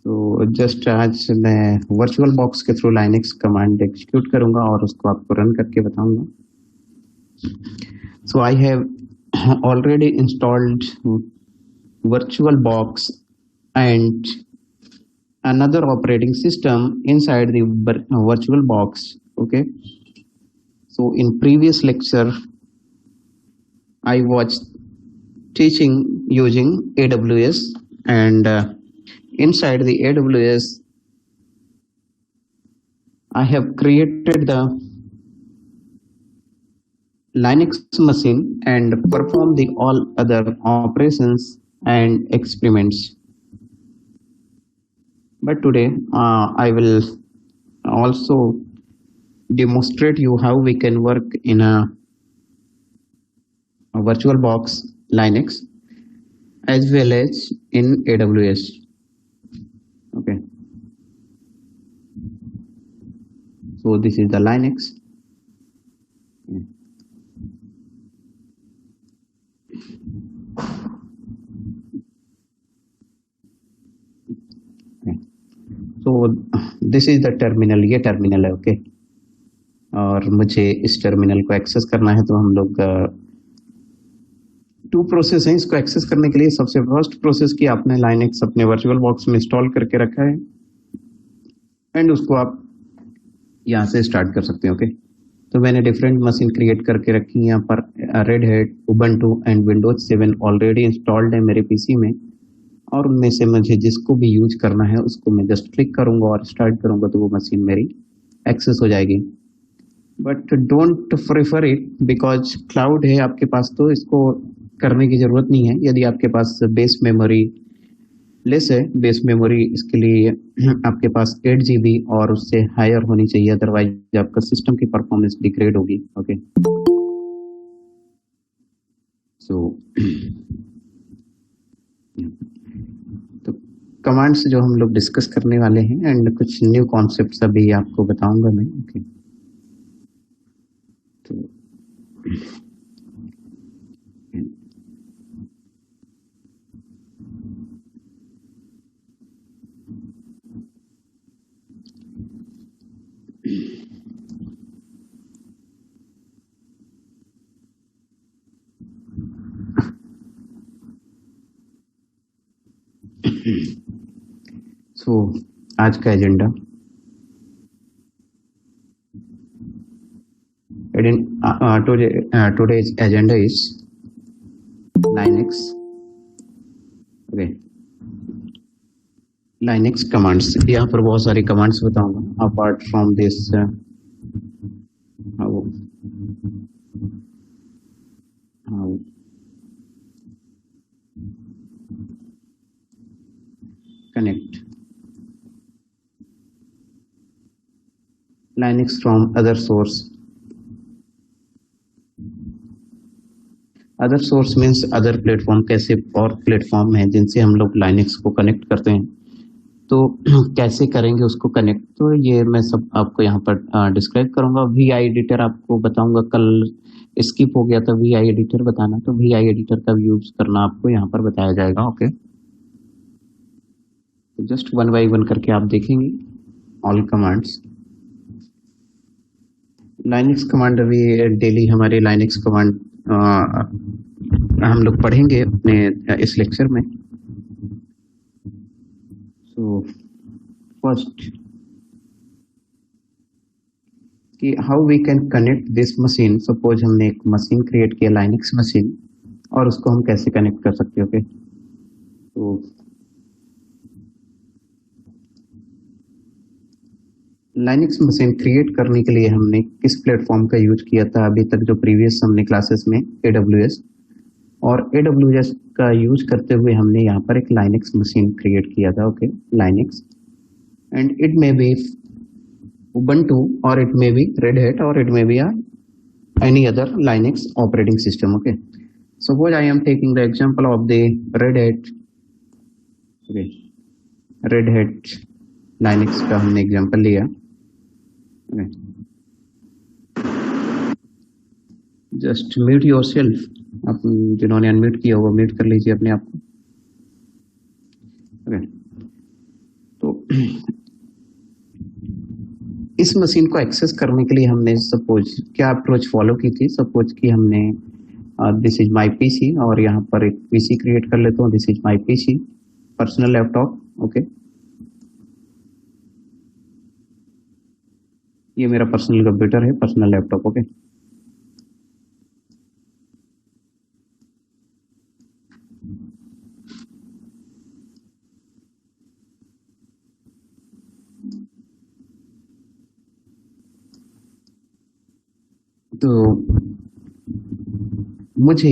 तो जस्ट आज मैं वर्चुअल बॉक्स के थ्रू लाइनक्स कमांड एग्जीक्यूट करूंगा और उसको आपको रन करके बताऊंगा. So I have already installed VirtualBox and another operating system inside the VirtualBox. Okay. So in previous lecture, I was teaching using AWS, and inside the AWS, I have created the Linux machine and perform the all other operations and experiments. But today I will also demonstrate you how we can work in a VirtualBox Linux as well as in AWS. Okay. So this is the Linux. तो this is the terminal, ये terminal है. Okay. और मुझे इस terminal को access करना है, तो हम लोग टू प्रोसेस हैं इसको एक्सेस करने के लिए. सबसे फर्स्ट प्रोसेस की आपने लाइनक्स अपने वर्चुअल बॉक्स में इंस्टॉल करके रखा है एंड उसको आप यहाँ से स्टार्ट कर सकते हैं. ओके. तो मैंने डिफरेंट मशीन क्रिएट करके रखी है यहाँ पर. Red hat, Ubuntu and Windows 7 already installed है मेरे पीसी में, और उनमें से मुझे जिसको भी यूज करना है उसको मैं जस्ट क्लिक करूंगा और स्टार्ट करूंगा तो वो मशीन मेरी एक्सेस हो जाएगी. But don't prefer it because cloud है आपके पास, तो इसको करने की जरूरत नहीं है. यदि आपके पास बेस मेमोरी लेस है, बेस मेमोरी इसके लिए आपके पास 8 GB और उससे हायर होनी चाहिए, अदरवाइज आपका सिस्टम की परफॉर्मेंस डिग्रेड होगी. ओके. सो कमांड्स जो हम लोग डिस्कस करने वाले हैं एंड कुछ न्यू कॉन्सेप्ट्स अभी आपको बताऊंगा मैं. ओके. तो आज का agenda. Today's agenda is Linux. Okay. Linux commands. यहाँ पर बहुत सारी कमांड्स बताऊंगा. Apart from this how connect Linux from other source. Other source means other platform. कैसे और प्लेटफॉर्म है जिनसे हम लोग लाइनक्स को कनेक्ट करते हैं, तो कैसे करेंगे उसको कनेक्ट, तो ये मैं सब आपको यहाँ पर डिस्क्राइब करूंगा. VI एडिटर आपको बताऊंगा, कल स्किप हो गया था VI एडिटर बताना, तो VI एडिटर का यूज करना आपको यहाँ पर बताया जाएगा. ओके. तो जस्ट वन बाई वन करके आप देखेंगे ऑल कमांड्स. लाइनक्स कमांड अभी डेली हमारे लाइनक्स कमांड हम लोग पढ़ेंगे अपने इस लेक्चर में. सो फर्स्ट कि how we can connect this machine. Suppose हमने एक मशीन क्रिएट किया लाइनक्स मशीन, और उसको हम कैसे कनेक्ट कर सकते हैं. ओके. तो लाइनक्स मशीन क्रिएट करने के लिए हमने किस प्लेटफॉर्म का यूज किया था अभी तक, जो प्रीवियस हमने क्लासेस में AWS, और AWS का यूज करते हुए हमने यहाँ पर एक लाइनक्स मशीन क्रिएट किया था. Okay. Linux and it may be Ubuntu और it may be Red Hat और it may be any other Linux operating system. Okay. Suppose I am taking the example of the Red Hat. Okay. Red Hat Linux का हमने example लिया. Just mute yourself. आप जिन्होंने unmute किया होगा mute कर लीजिए अपने आप को. इस मशीन को एक्सेस करने के लिए हमने सपोज क्या अप्रोच फॉलो की थी। सपोज कि हमने दिस इज माय पीसी और यहाँ पर एक पीसी क्रिएट कर लेता हूँ। This is my PC personal laptop. Okay, ये मेरा पर्सनल कंप्यूटर है, पर्सनल लैपटॉप। ओके, तो मुझे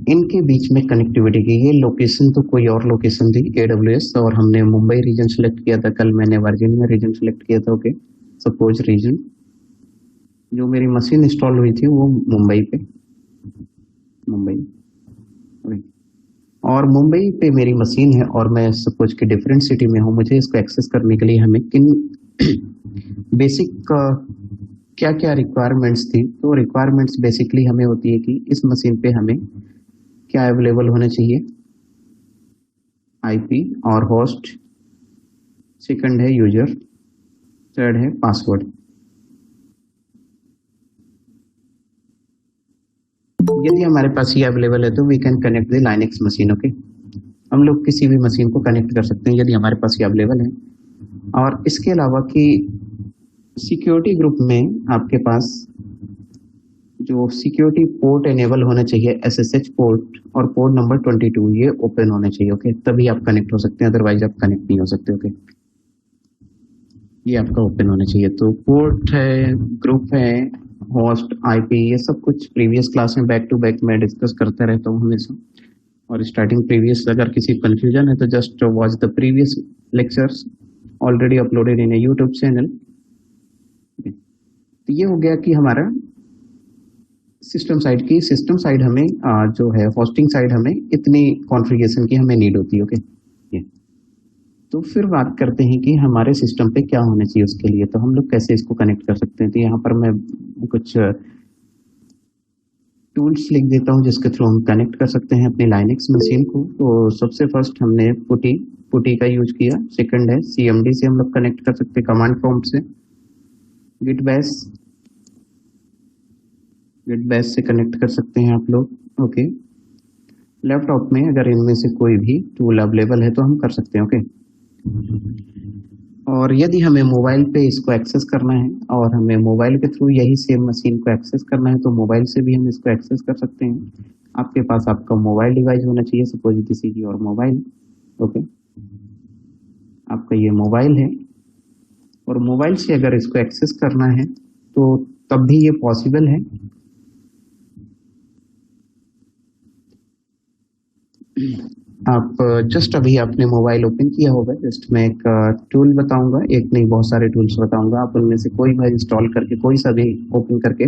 इनके बीच में कनेक्टिविटी की ये लोकेशन तो कोई और लोकेशन थी AWS, और हमने मुंबई रीजन सेलेक्ट किया था। कल मैंने वर्जीनिया रीजन सेलेक्ट किया था। ओके, सपोज रीजन जो मेरी मशीन इंस्टॉल हुई थी वो मुंबई पे, मुंबई। ओके, और मुंबई पे मेरी मशीन है और मैं सपोज कि डिफरेंट सिटी में हूँ। मुझे इसको एक्सेस करने के लिए हमें किन बेसिक क्या क्या रिक्वायरमेंट्स थी। तो रिक्वायरमेंट्स बेसिकली हमें होती है कि इस मशीन पे हमें क्या अवेलेबल होना चाहिए, आईपी और होस्ट, सेकंड है यूजर, थर्ड है पासवर्ड। यदि हमारे पास ये अवेलेबल है तो we can connect the Linux machine. Okay, हम लोग किसी भी मशीन को कनेक्ट कर सकते हैं यदि हमारे पास ये अवेलेबल है। और इसके अलावा कि सिक्योरिटी ग्रुप में आपके पास जो सिक्योरिटी पोर्ट एनेबल होना चाहिए, SSH पोर्ट और पोर्ट नंबर 22 ये ओपन होने चाहिए। ओके, तभी आप कनेक्ट हो सकते हैं, अदरवाइज आप कनेक्ट नहीं हो सकते। ओके, ये आपका ओपन होना चाहिए। तो पोर्ट है, ग्रुप है, होस्ट, आईपी, ये सब कुछ प्रीवियस क्लास में बैक टू बैक मैं डिस्कस करता रहता हूँ हमेशा। और स्टार्टिंग प्रीवियस, अगर किसी कंफ्यूजन है तो just watch the previous lectures already uploaded in YouTube channel. तो ये हो गया कि हमारा सिस्टम साइड की, सिस्टम साइड हमें जो है होस्टिंग साइड हमें इतनी कॉन्फ़िगरेशन की हमें नीड होती है। ओके, तो फिर बात करते हैं कि हमारे सिस्टम पे क्या होना चाहिए उसके लिए, तो हम लोग कैसे इसको कनेक्ट कर सकते हैं। तो यहाँ पर मैं कुछ टूल्स लिख देता हूँ जिसके थ्रू हम कनेक्ट कर सकते हैं अपनी लाइनक्स मशीन को। तो सबसे फर्स्ट हमने पुटी पुटी का यूज किया। सेकंड है CMD से हम लोग कनेक्ट कर सकते हैं, कमांड प्रॉम्प्ट से। गिट बैश, गिट बैश से कनेक्ट कर सकते हैं आप लोग। ओके, लैपटॉप में अगर इनमें से कोई भी टूल अवेलेबल है तो हम कर सकते हैं। ओके, और यदि हमें मोबाइल पे इसको एक्सेस करना है और हमें मोबाइल के थ्रू यही सेम मशीन को एक्सेस करना है तो मोबाइल से भी हम इसको एक्सेस कर सकते हैं। आपके पास आपका मोबाइल डिवाइस होना चाहिए, सपोज किसी की और मोबाइल। ओके, आपका ये मोबाइल है और मोबाइल से अगर इसको एक्सेस करना है तो तब भी ये पॉसिबल है। आप जस्ट अभी आपने मोबाइल ओपन किया होगा, जस्ट मैं एक टूल बताऊंगा, एक नहीं बहुत सारे टूल्स बताऊंगा, आप उनमें से कोई भी इंस्टॉल करके कोई सा भी ओपन करके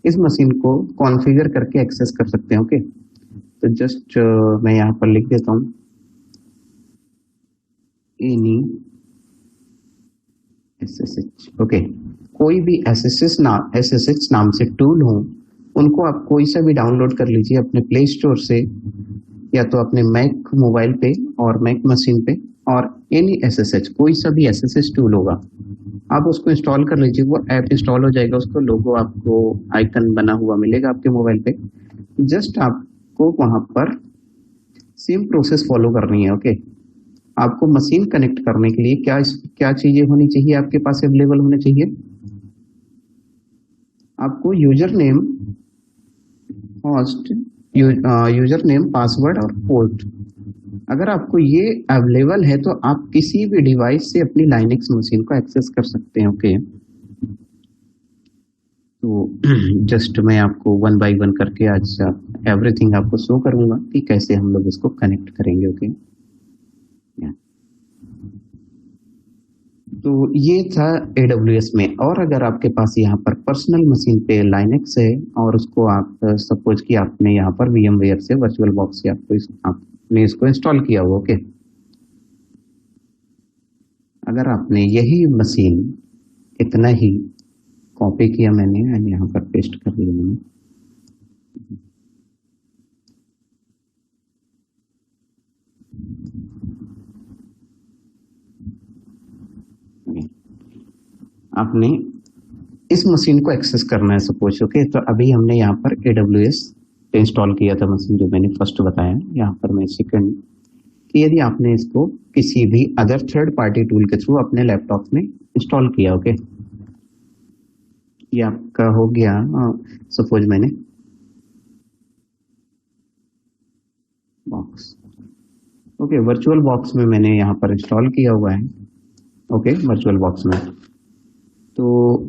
इस मशीन को कॉन्फ़िगर करके एक्सेस कर सकते हैं। ओके, तो जस्ट मैं यहाँ पर लिख देता हूँ एनी SSH। ओके, कोई भी SSH नाम से टूल हो उनको आप कोई सा भी डाउनलोड कर लीजिए अपने प्ले स्टोर से, या तो अपने मैक मोबाइल पे और मैक मशीन पे, और एनी SSH कोई सा भी SSH टूल होगा आप उसको इंस्टॉल कर लीजिए। वो ऐप इंस्टॉल हो जाएगा, उसको लोगो आपको आइकन बना हुआ मिलेगा आपके मोबाइल पे। जस्ट आपको वहां पर सेम प्रोसेस फॉलो करनी है। ओके, आपको मशीन कनेक्ट करने के लिए क्या क्या चीजें होनी चाहिए, आपके पास अवेलेबल होने चाहिए। आपको user name, host, user name, password और पोर्ट। अगर आपको ये अवेलेबल है तो आप किसी भी डिवाइस से अपनी लाइनक्स मशीन को एक्सेस कर सकते हैं। ओके, तो जस्ट मैं आपको वन बाय वन करके आज एवरीथिंग आपको शो करूंगा कि कैसे हम लोग इसको कनेक्ट करेंगे। ओके, तो ये था AWS में। और अगर आपके पास यहाँ पर पर्सनल मशीन पे लाइनक्स है और उसको आप सपोज कि आपने यहाँ पर VMware से वर्चुअल बॉक्स से आपने इसको इंस्टॉल किया हुआ। ओके, अगर आपने यही मशीन इतना ही कॉपी किया मैंने एंड यहाँ पर पेस्ट कर दिया मैंने, आपने इस मशीन को एक्सेस करना है सपोज। ओके, तो अभी हमने यहाँ पर AWS पे इंस्टॉल किया था मशीन, जो मैंने फर्स्ट बताया। यहाँ पर मैं सेकंड कि यदि आपने इसको किसी भी अदर थर्ड पार्टी टूल के थ्रू अपने लैपटॉप में इंस्टॉल किया, ओके, ये आपका हो गया। सपोज मैंने बॉक्स, ओके, वर्चुअल बॉक्स में मैंने यहाँ पर इंस्टॉल किया हुआ है। ओके, वर्चुअल बॉक्स में, तो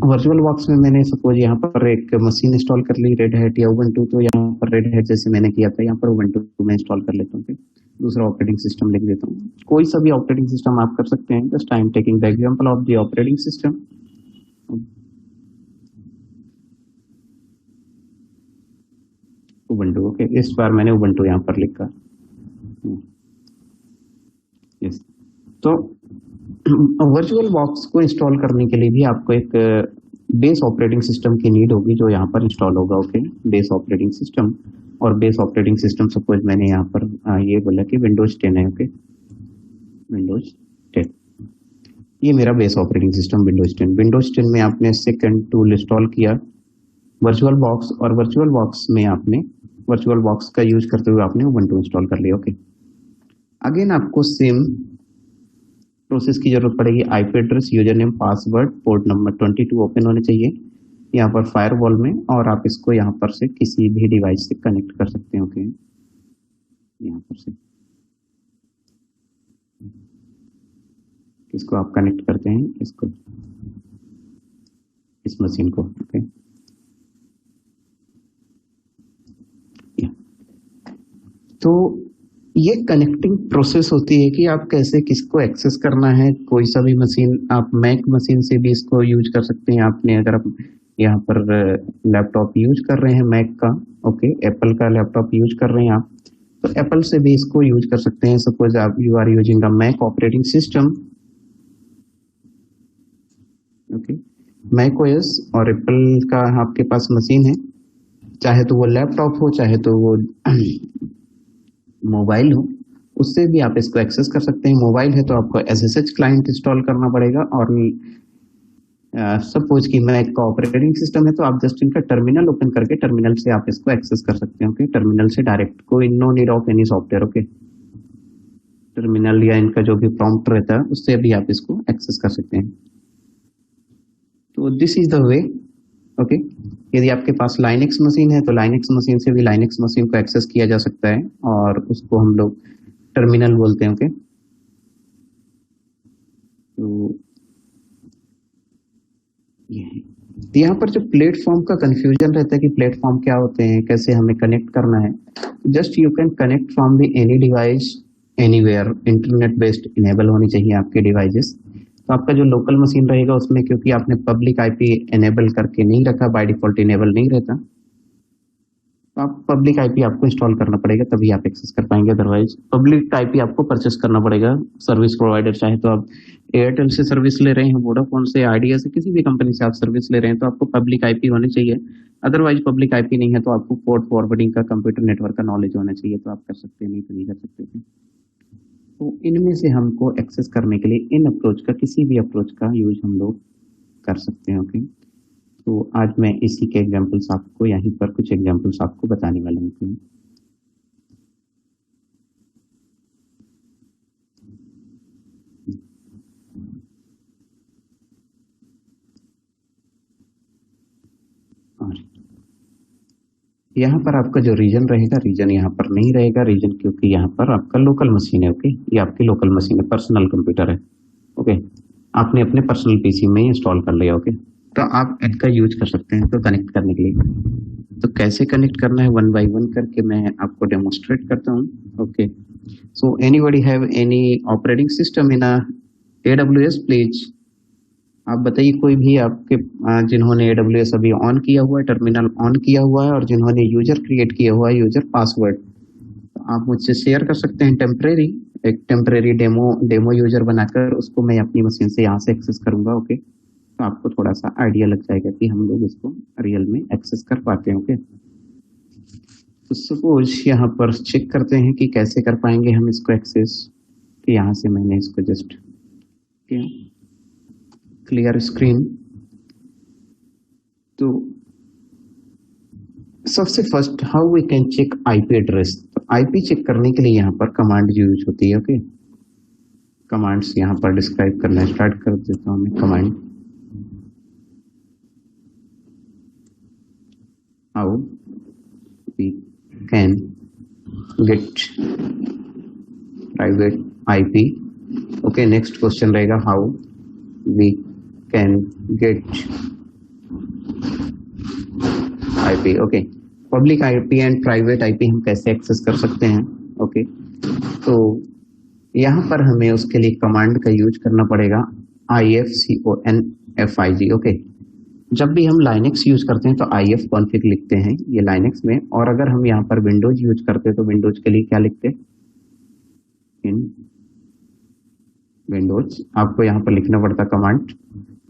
वर्चुअल बॉक्स में मैंने सपोज यहाँ पर एक मशीन इंस्टॉल कर ली, रेड हैट या उबंटू। तो यहाँ पर रेड हैट जैसे मैंने किया था, यहाँ पर उबंटू में इंस्टॉल कर लेता हूँ। okay? दूसरा ऑपरेटिंग सिस्टम लिख देता हूँ, कोई सा भी ऑपरेटिंग सिस्टम आप कर सकते हैं। Just I am taking the example of the operating system Ubuntu. Okay, इस बार मैंने उबंटू यहाँ पर लिखा। यस, तो वर्चुअल बॉक्स को इंस्टॉल करने के लिए भी आपको एक बेस ऑपरेटिंग सिस्टम की नीड होगी, जो यहाँ पर इंस्टॉल होगा। ओके, बेस ऑपरेटिंग सिस्टम, और बेस ऑपरेटिंग सिस्टम सपोज मैंने यहाँ पर ये बोला कि विंडोज 10 है। ओके, विंडोज 10, ये मेरा base operating system Windows 10। Windows 10 में आपने सेकंड टूल इंस्टॉल किया वर्चुअल बॉक्स, और वर्चुअल बॉक्स में आपने वर्चुअल बॉक्स का यूज करते हुए आपने उबंटू इंस्टॉल कर लिया। ओके, अगेन आपको सेम प्रोसेस की जरूरत पड़ेगी। IP address, user name, password, port number 22 open होने चाहिए यहाँ पर फायरवॉल में, और आप इसको यहाँ पर से किसी भी डिवाइस से कनेक्ट कर सकते हैं। ओके, यहाँ पर से इसको आप कनेक्ट करते हैं, इसको, इस मशीन को। ओके, तो ये कनेक्टिंग प्रोसेस होती है कि आप कैसे किसको एक्सेस करना है। कोई सा भी मशीन, आप मैक मशीन से भी इसको यूज कर सकते हैं। आपने अगर आप यहाँ पर लैपटॉप यूज कर रहे हैं मैक का, ओके, एप्पल का लैपटॉप यूज कर रहे हैं आप, तो एप्पल से भी इसको यूज कर सकते हैं। सपोज आप you are using a Mac operating system, okay, Mac OS, और एप्पल का आपके पास मशीन है, चाहे तो वो लैपटॉप हो, चाहे तो वो मोबाइल हो, उससे भी आप इसको एक्सेस कर सकते हैं। मोबाइल है तो आपको SSH क्लाइंट इंस्टॉल करना पड़ेगा, और सपोज कि मैक का ऑपरेटिंग सिस्टम है तो आप जस्ट इनका टर्मिनल ओपन करके टर्मिनल से आप इसको एक्सेस कर सकते हैं। ओके, टर्मिनल से डायरेक्ट, कोई no need of any software. Okay, terminal या इनका जो भी प्रॉम्प्ट रहता है उससे भी आप इसको एक्सेस कर सकते हैं। तो this is the way. Okay, यदि आपके पास लाइनेक्स मशीन है तो लाइनेक्स मशीन से भी लाइनेक्स मशीन को एक्सेस किया जा सकता है, और उसको हम लोग टर्मिनल बोलते हैं। ओके, तो यहाँ पर जो प्लेटफॉर्म का कंफ्यूजन रहता है कि प्लेटफॉर्म क्या होते हैं, कैसे हमें कनेक्ट करना है, just you can connect from the any device anywhere. Internet based enable होनी चाहिए आपके डिवाइसेस। तो आपका जो लोकल मशीन रहेगा उसमें, क्योंकि आपने पब्लिक आईपी एनेबल करके नहीं रखा, बाय डिफॉल्ट इनेबल नहीं रहता, तो आप पब्लिक आईपी आपको इंस्टॉल करना पड़ेगा, तभी आप एक्सेस कर पाएंगे। अदरवाइज पब्लिक आईपी आपको परचेस करना पड़ेगा सर्विस प्रोवाइडर, चाहे तो आप एयरटेल से सर्विस ले रहे हैं, वोडाफोन से, आइडिया से, किसी भी कंपनी से आप सर्विस ले रहे हैं, तो आपको पब्लिक आईपी होनी चाहिए। अदरवाइज पब्लिक आईपी नहीं है तो आपको पोर्ट फॉरवर्डिंग का, कंप्यूटर नेटवर्क का नॉलेज होना चाहिए, तो आप कर सकते हैं, नहीं तो नहीं कर सकते थे। तो इनमें से हमको एक्सेस करने के लिए इन अप्रोच का, किसी भी अप्रोच का यूज हम लोग कर सकते हैं। ओके, तो आज मैं इसी के एग्जांपल्स आपको, यहीं पर कुछ एग्जांपल्स आपको बताने वाला हूँ। और यहाँ पर आपका जो रीजन रहेगा, रीजन यहाँ पर नहीं रहेगा, रीजन क्योंकि यहाँ पर आपका लोकल मशीन है। ओके, ये आपकी लोकल मशीन है, पर्सनल कंप्यूटर है। ओके, आपने अपने पर्सनल पीसी में इंस्टॉल कर लिया। ओके, तो आप इनका यूज कर सकते हैं तो कनेक्ट करने के लिए। तो कैसे कनेक्ट करना है, वन बाय वन करके मैं आपको डेमोन्स्ट्रेट करता हूँ। Okay, so anybody have any operating system in AWS please? आप बताइए, कोई भी आपके जिन्होंने AWS अभी ऑन किया हुआ है, टर्मिनल ऑन किया हुआ है, और जिन्होंने यूजर क्रिएट किया हुआ है, यूजर पासवर्ड, तो आप मुझसे शेयर कर सकते हैं टेम्परेरी, एक टेम्परेरी डेमो यूजर बनाकर उसको मैं अपनी मशीन से यहाँ से एक्सेस करूंगा। ओके, तो आपको थोड़ा सा आइडिया लग जाएगा कि हम लोग इसको रियल में एक्सेस कर पाते हैं। ओके, तो सपोज यहाँ पर चेक करते हैं कि कैसे कर पाएंगे हम इसको एक्सेस। तो यहाँ से मैंने इसको जस्ट क्लियर स्क्रीन, तो सबसे first how we can check IP address. तो आईपी चेक करने के लिए यहाँ पर कमांड यूज होती है। ओके, कमांड्स यहाँ पर डिस्क्राइब करना स्टार्ट कर देता हूँ मैं। Command how we can get private IP. Okay, next question रहेगा how we can get IP. Okay, public IP and private IP हम कैसे एक्सेस कर सकते हैं। ओके, तो यहाँ पर हमें उसके लिए कमांड का यूज करना पड़ेगा ifconfig। ओके, जब भी हम लाइनेक्स यूज करते हैं तो ifconfig लिखते हैं ये लाइनेक्स में, और अगर हम यहाँ पर विंडोज यूज करते हैं तो विंडोज के लिए क्या लिखते हैं, इन विंडोज आपको यहाँ पर लिखना पड़ता command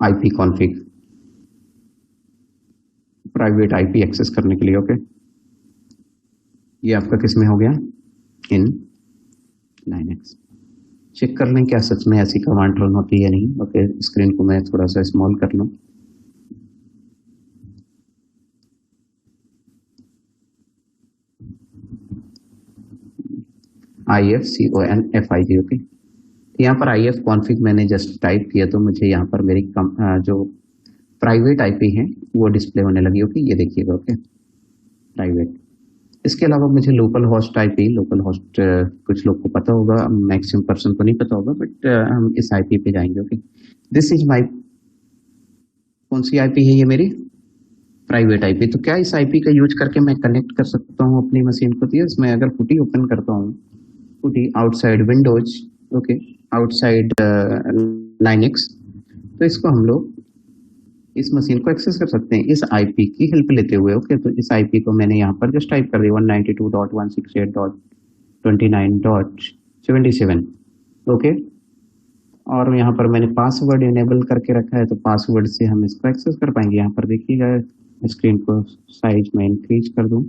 ipconfig private IP access करने के लिए। ओके, ये आपका किस में हो गया, इन लाइनेक्स। चेक कर लें क्या सच में ऐसी कमांड रन होती है नहीं। ओके, स्क्रीन को मैं थोड़ा सा स्मॉल कर लूं। ifconfig। ओके, यहाँ पर ifconfig मैंने जस्ट टाइप किया तो मुझे यहाँ पर मेरी जो प्राइवेट आईपी है वो डिस्प्ले होने लगी। ओके, ये देखिएगा। Okay, private. इसके अलावा मुझे local host IP, local host कुछ लोग को पता होगा, मैक्सिमम पर्सन को नहीं पता होगा, बट हम इस आईपी पे जाएंगे। ओके, दिस इज माय, कौन सी आईपी है ये, मेरी प्राइवेट आईपी। तो क्या इस आईपी का यूज करके मैं कनेक्ट कर सकता हूँ अपनी मशीन को। तो इसमें अगर पुटी ओपन करता हूँ, PuTTY outside Windows, okay, outside Linux, तो इसको हम लोग इस मशीन को एक्सेस कर सकते हैं इस आईपी की हेल्प लेते हुए। ओके, तो इस आईपी को मैंने यहाँ पर जस्ट टाइप कर दिया 192.168.29.77। ओके, और यहाँ पर मैंने पासवर्ड इनेबल करके रखा है, तो पासवर्ड से हम इसको एक्सेस कर पाएंगे। यहाँ पर देखिएगा, स्क्रीन को साइज में इंक्रीज कर दूं।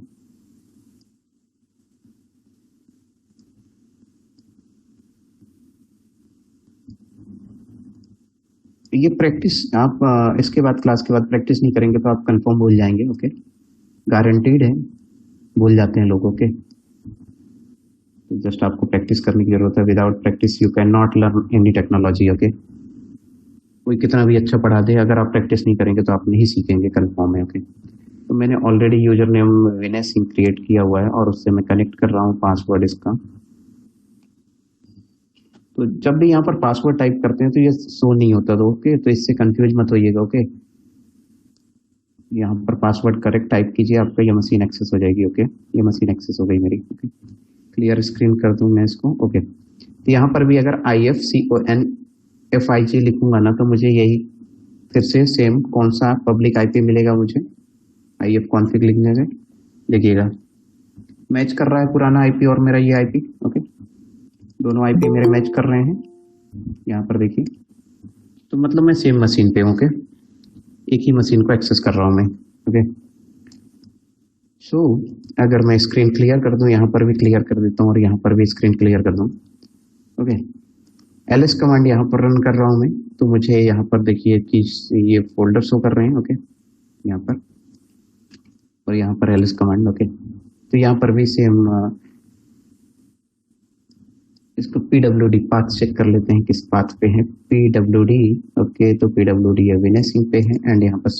ये प्रैक्टिस आप इसके बाद, क्लास के बाद प्रैक्टिस नहीं करेंगे तो आप कंफर्म भूल जाएंगे। ओके, गारंटीड है, भूल जाते हैं लोग। ओके, जस्ट आपको प्रैक्टिस करने की जरूरत है। Without practice you can not learn any technology. Okay, कोई कितना भी अच्छा पढ़ा दे, अगर आप प्रैक्टिस नहीं करेंगे तो आप नहीं सीखेंगे, कंफर्म है। ओके, तो मैंने already user name Vinay Singh create किया हुआ है और उससे मैं कनेक्ट कर रहा हूँ पासवर्ड इसका। तो जब भी यहाँ पर पासवर्ड टाइप करते हैं तो ये शो नहीं होता, तो ओके, तो इससे कंफ्यूज मत होइएगा। ओके, यहाँ पर पासवर्ड करेक्ट टाइप कीजिए, आपका ये मशीन एक्सेस हो जाएगी। ओके, ये मशीन एक्सेस हो गई मेरी। ओके, क्लियर स्क्रीन कर दूं मैं इसको। ओके, तो यहाँ पर भी अगर ifconfig लिखूंगा ना तो मुझे यही फिर से सेम कौन सा पब्लिक आईपी मिलेगा मुझे ifconfig लिखने से। देखिएगा, मैच कर रहा है पुराना आईपी और मेरा ये आईपी। ओके, दोनों आईपी मेरे मैच कर रहे हैं, यहाँ पर देखिए। तो मतलब मैं सेम मशीन पे हूँ। ओके, एक ही मशीन को एक्सेस कर रहा हूँ मैं। ओके, सो अगर मैं स्क्रीन क्लियर कर दूं, यहाँ पर भी क्लियर कर देता हूँ और यहाँ पर भी स्क्रीन क्लियर कर दूं। ओके, ls कमांड यहाँ पर रन कर रहा हूँ मैं, तो मुझे यहाँ पर देखिए कि ये फोल्डर शो कर रहे हैं। ओके, यहाँ पर और यहाँ पर ls कमांड। ओके, तो यहाँ पर भी सेम इसको pwd पाथ चेक कर लेते हैं, किस पाथ पे है pwd। ओके, तो pwd है विनय सिंह पे है, एंड यहाँ पर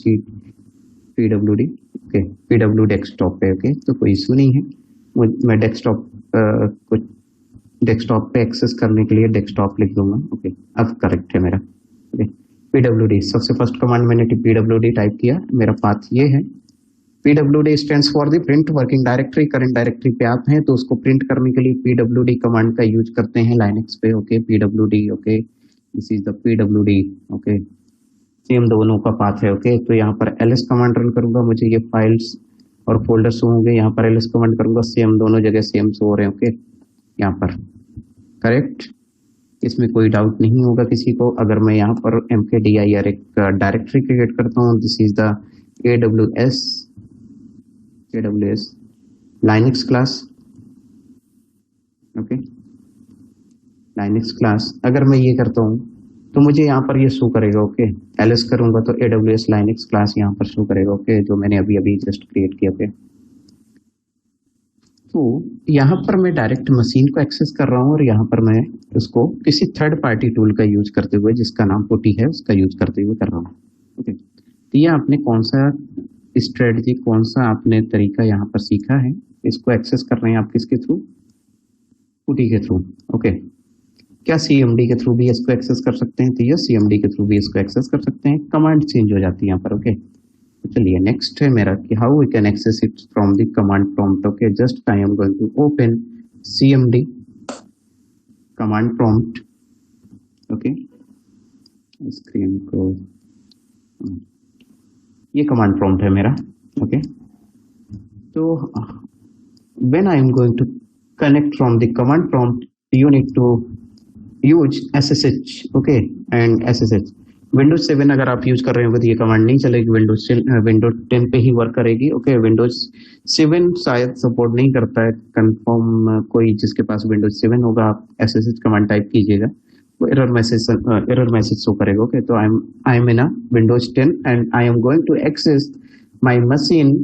pwd। ओके, pw डेस्कटॉप पे। ओके, तो कोई इशू नहीं है। मैं डेस्कटॉप को डेस्कटॉप पे एक्सेस करने के लिए डेस्कटॉप लिख दूंगा। ओके, अब करेक्ट है मेरा। ओके, pwd सबसे फर्स्ट कमांड मैंने pwd टाइप किया, मेरा पाथ ये है। pwd stands for the print working directory. Current directory पे आप हैं तो उसको प्रिंट करने के लिए pwd कमांड का यूज करते हैं लाइनेक्स पे। Okay, pwd। Okay, this is the pwd। Okay, same दोनों का पाथ है। ओके, तो यहाँ पर ls कमांड रन करूंगा, मुझे ये फाइल्स और फोल्डर शो होंगे। यहाँ पर ls कमांड करूंगा, सेम दोनों जगह सेम शो हो रहे हैं। ओके, यहाँ पर करेक्ट, इसमें कोई डाउट नहीं होगा किसी को। अगर मैं यहाँ पर mkdir एक डायरेक्टरी क्रिएट करता हूँ, this is the AWS Linux class. Okay, Linux class अगर मैं ये करता हूँ तो मुझे यहाँ पर ये शो करेगा। ओके, एलएस करूंगा तो AWS लाइनक्स क्लास यहाँ पर शो करेगा। ओके, जो मैंने अभी अभी जस्ट क्रिएट किया। ओके, तो यहाँ पर मैं डायरेक्ट मशीन को एक्सेस कर रहा हूँ और यहाँ पर मैं उसको किसी थर्ड पार्टी टूल का यूज करते हुए, जिसका नाम पुटी है, उसका यूज करते हुए कर रहा हूँ। ओके, तो ये आपने कौन सा स्ट्रेटजी, कौन सा आपने तरीका यहाँ पर सीखा है, इसको एक्सेस कर रहे हैं आप किसके थ्रू? पुटी के थ्रू। ओके, क्या CMD के थ्रू भी इसको एक्सेस कर सकते हैं? तो ये CMD के थ्रू भी इसको एक्सेस कर सकते हैं। कमांड चेंज हो जाती है यहाँ पर। ओके, तो चलिए नेक्स्ट है मेरा कि how we can access it from the command prompt. Okay, just I am going to open CMD command prompt. Okay, screen को, ये कमांड प्रॉम्प्ट है मेरा। ओके, तो when I am going to connect from the command prompt, you need to use SSH। Okay, and SSH Windows 7 अगर आप use कर रहे हो तो ये कमांड नहीं चलेगी, विंडोज 10 पे ही वर्क करेगी। ओके, विंडोज 7 शायद सपोर्ट नहीं करता है। कंफर्म कोई जिसके पास विंडोज 7 होगा, आप SSH कमांड टाइप कीजिएगा, वो एरर मैसेज शो करेगा। ओके, तो I am in a Windows 10 and I am going to access my machine,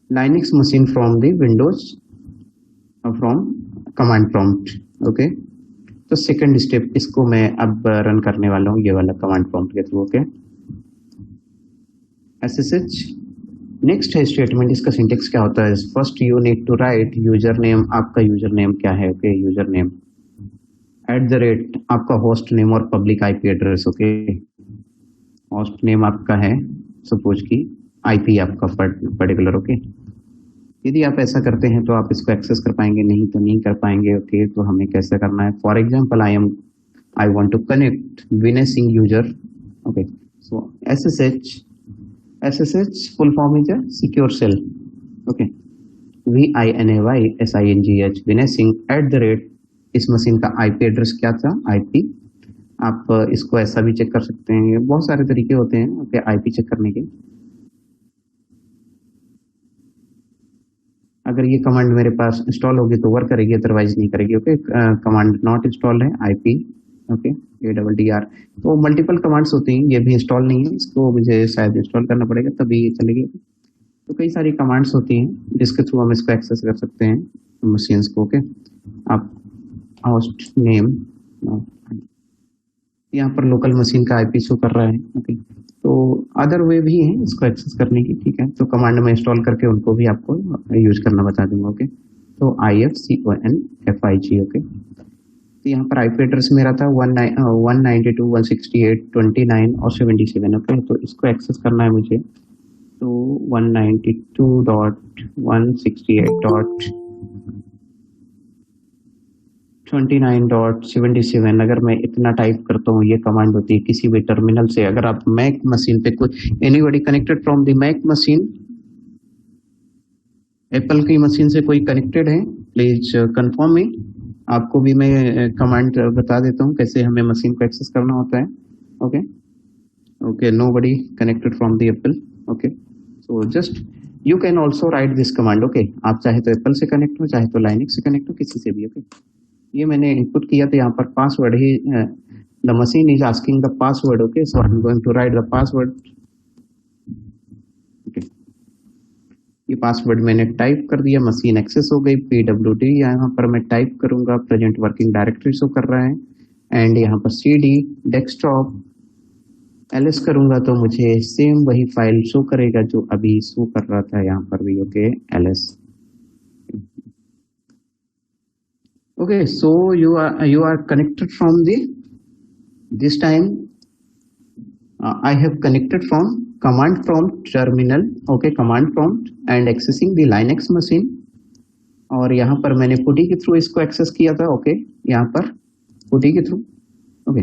Linux machine from the Windows from command prompt। Okay, तो second step इसको मैं अब run करने वाला हूँ, ये वाला कमांड प्रॉम्प्ट के थ्रू। Okay, SSH। नेक्स्ट है स्टेटमेंट, इसका सिंटेक्स क्या होता है? First you need to write user name, आपका यूजर नेम क्या है? ओके, यूजर नेम @ आपका होस्ट नेम और public IP address. Okay, host name आपका है सपोज की, IP आपका पर्टिकुलर। ओके, यदि आप ऐसा करते हैं तो आप इसको एक्सेस कर पाएंगे, नहीं तो नहीं कर पाएंगे। ओके, तो हमें कैसे करना है? For example I want to connect Vinay Singh user. Okay, so SSH full form is a secure shell. Okay, VINAYSINGH Vinay Singh @ इस मशीन का IP एड्रेस क्या था? IP। आप इसको ऐसा भी चेक कर सकते हैं, बहुत सारे तरीके होते हैं। ओके, IP चेक करने के। अगर ये कमांड मेरे पास इंस्टॉल होगी तो वर्क करेगी, अदरवाइज नहीं करेगी। ओके, कमांड नॉट इंस्टॉल है, IP। Okay, ADDR। तो मल्टीपल कमांड्स होती हैं, ये भी इंस्टॉल नहीं है, इसको मुझे शायद इंस्टॉल करना पड़ेगा तभी ये चलेगी। तो कई सारी कमांड्स होती हैं जिसके थ्रू हम इसको एक्सेस कर सकते हैं मशीन्स को। ओके, आप होस्ट नेम, यहाँ पर लोकल मशीन का IP शो कर रहा है। ओके, तो अदर वे भी हैं इसको एक्सेस करने की। ठीक है, तो कमांड में इंस्टॉल करके उनको भी आपको यूज करना बता दूंगा। ओके, तो IFCONFIG। ओके, तो यहाँ पर IP एड्रेस मेरा था 192.168.29 और 77। ओके, तो इसको एक्सेस करना है मुझे, तो 192.168.29.77 अगर मैं इतना टाइप करता हूँ, ये कमांड होती है किसी भी टर्मिनल से। अगर आप मैक मशीन पे कोई anybody connected from the Mac machine, Apple की मशीन से कोई कनेक्टेड है, प्लीज कंफर्म मी। आपको भी मैं कमांड बता देता हूँ कैसे हमें मशीन को एक्सेस करना होता है। Okay, okay, nobody connected from the Apple. Okay, so just you can also right this command. Okay, आप चाहे तो एप्पल से कनेक्ट हो, चाहे तो लाइनक्स से कनेक्ट हो, किसी से भी। ओके, ये मैंने इनपुट किया तो यहाँ पर पासवर्ड ही, the machine is asking the password. Okay, so I am going to write the password. Okay, ये पासवर्ड मैंने टाइप कर दिया, मशीन एक्सेस हो गई। PWD यहाँ पर मैं टाइप करूंगा, प्रेजेंट वर्किंग डायरेक्टरी शो कर रहा है, एंड यहाँ पर CD डेस्कटॉप LS करूंगा तो मुझे सेम वही फाइल शो करेगा जो अभी शो कर रहा था यहाँ पर भी। Okay, LS। Okay, so you are connected from this time I have connected from command prompt terminal। Okay, command prompt and accessing the Linux machine, और यहाँ पर मैंने PuTTY के थ्रू इसको एक्सेस किया था। ओके, यहाँ पर PuTTY के थ्रू। ओके,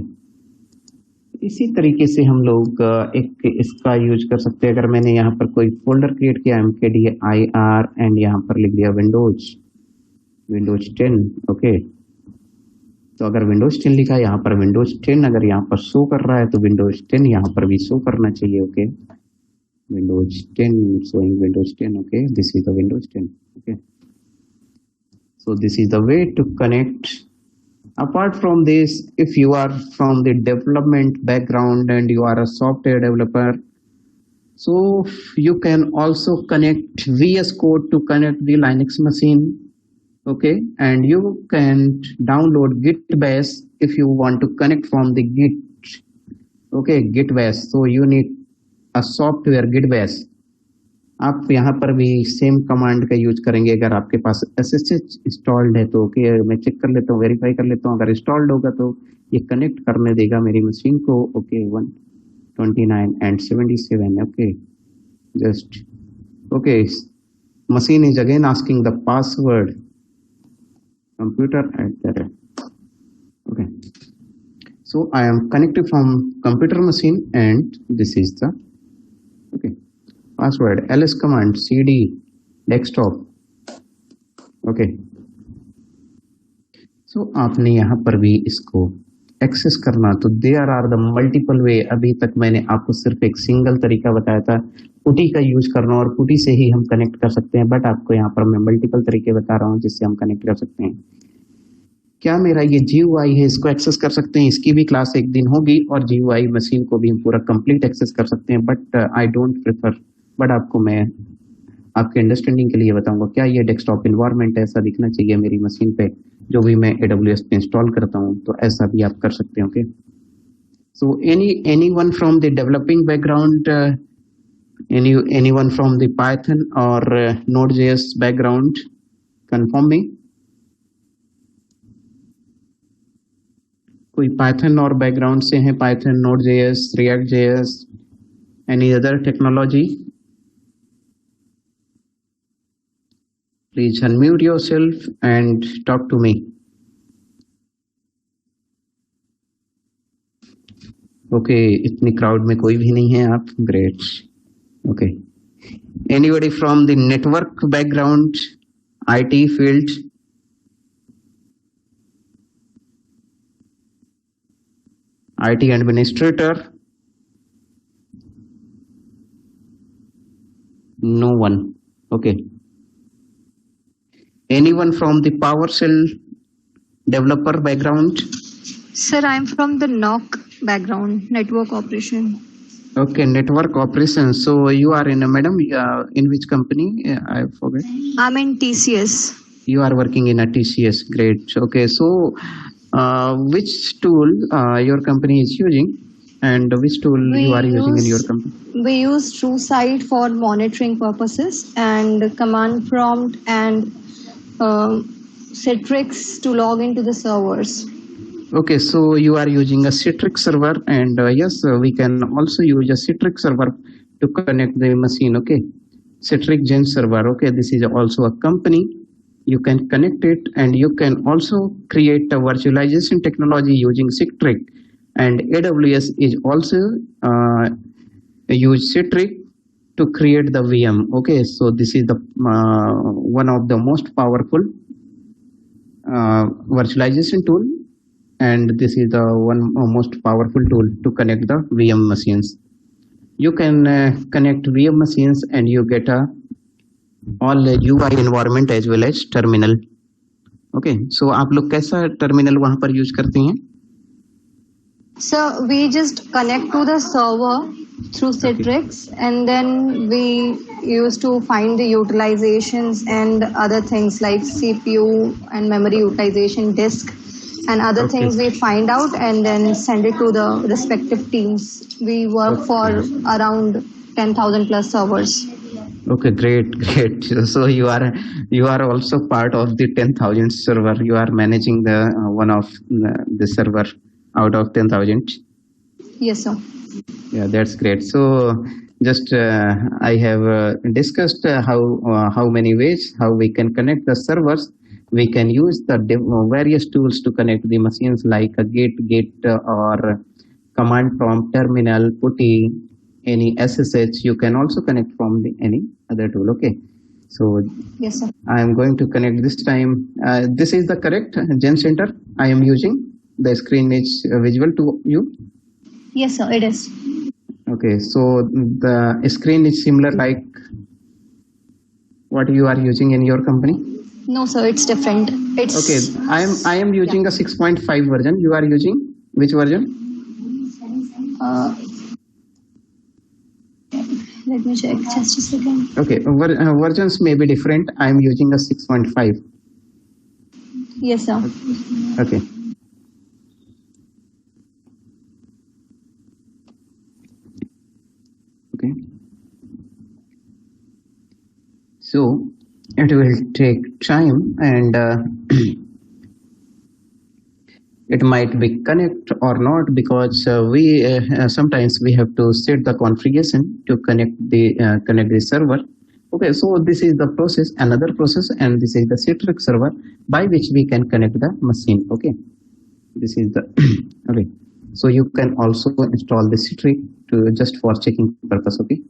इसी तरीके से हम लोग एक इसका यूज कर सकते हैं। अगर मैंने यहाँ पर कोई फोल्डर क्रिएट किया mkdir एंड यहाँ पर लिख दिया विंडोज 10। ओके, तो अगर विंडोज 10 लिखा है यहाँ पर विंडोज 10 अगर यहाँ पर शो कर रहा है तो विंडोज 10 यहाँ पर भी शो करना चाहिए। Okay, Windows 10 showing Windows 10। Okay, this is the Windows 10। Okay, so this is the way to connect Apart from this, if you are from the development background and you are a software developer, so you can also connect VS Code to connect the Linux machine. Okay, and you can download Git Bash if you want to connect from the Git. Okay, Git Bash, so you need a software Git Bash. आप यहाँ पर भी same command का use करेंगे अगर आपके पास SSH installed है तो। ओके, मैं चेक कर लेता हूँ, वेरीफाई कर लेता हूँ, अगर इंस्टॉल्ड होगा तो ये कनेक्ट करने देगा मेरी मशीन को। Okay, 129 and 77. Okay, just okay, machine is again asking the password, computer at the rate. Okay, so I am connected from computer machine and this is the okay password, ls command cd desktop. Okay, so आपने यहाँ पर भी इसको access करना तो there are the multiple वे। अभी तक मैंने आपको सिर्फ एक सिंगल तरीका बताया था, पुटी का यूज करना, और पुटी से ही हम कनेक्ट कर सकते हैं, बट आपको यहाँ पर मैं मल्टीपल तरीके बता रहा हूँ जिससे हम कनेक्ट कर सकते हैं। क्या मेरा ये GUI है, इसको एक्सेस कर सकते हैं, इसकी भी क्लास एक दिन होगी, और GUI मशीन को भी हम पूरा कंप्लीट एक्सेस कर सकते हैं, but I don't prefer. But आपको मैं आपके अंडरस्टैंडिंग के लिए बताऊंगा क्या ये डेस्कटॉप इन्वायरमेंट ऐसा दिखना चाहिए मेरी मशीन पे जो भी मैं AWS पे इंस्टॉल करता हूँ, तो ऐसा भी आप कर सकते हैं। Okay, so anyone from the developing background, anyone from the Python or Node.js background, confirm me. कोई Python और बैकग्राउंड से है, Python, Node.js, React.js, any other technology? Please unmute yourself and talk to me. Okay, इतनी crowd में कोई भी नहीं है आप, great. Okay, anybody from the network background, IT field? IT administrator? No one. Okay, anyone from the PowerShell developer background? Sir, I'm from the NOC background, network operation. Okay, network operations. So you are in a madam, in which company? I forget. I'm in TCS. You are working in a TCS. Great. Okay, so which tool your company is using, and which tool you are using in your company? We use TrueSight for monitoring purposes, and command prompt and Citrix to log into the servers. Okay, so you are using a Citrix server, and yes, we can also use a Citrix server to connect the machine. Okay, Citrix Gen server. Okay, this is also a company. You can connect it, and you can also create a virtualization technology using Citrix, and AWS is also use Citrix to create the VM. Okay, so this is the one of the most powerful virtualization tool, and this is the one most powerful tool to connect the VM machines. You can connect VM machines and you get a all UI environment as well as terminal. Okay, so आप लोग कैसा terminal वहाँ पर use करते हैं? So we just connect to the server through Citrix, and then we used to find the utilizations and other things like CPU and memory utilization, disk, and other things we find out and then send it to the respective teams. We work for around 10,000 plus servers. Okay, great. So you are also part of the 10,000 server. You are managing the one of the server out of 10,000. Yes, sir. Yeah, that's great. So just I have discussed how many ways how we can connect the servers. We can use the various tools to connect the machines like a Git or command prompt, terminal, PuTTY, any SSH. You can also connect from any other tool. Okay, so yes, sir. I am going to connect this time. This is the correct Gen Center I am using. The screen is visible to you? Yes, sir, it is. Okay, so the screen is similar like what you are using in your company? No, sir, it's different. It's Okay, I am using a 6.5 version. You are using which version? uh, let me check just a second. Okay, versions may be different. I am using a 6.5. Yes, sir. Okay. Okay. So it will take time, and it might be connect or not, because we sometimes we have to set the configuration to connect the server. Okay, so this is the process, another process, and this is the Citrix server by which we can connect the machine. Okay, this is the okay. So you can also install the Citrix to just for checking purpose. Okay.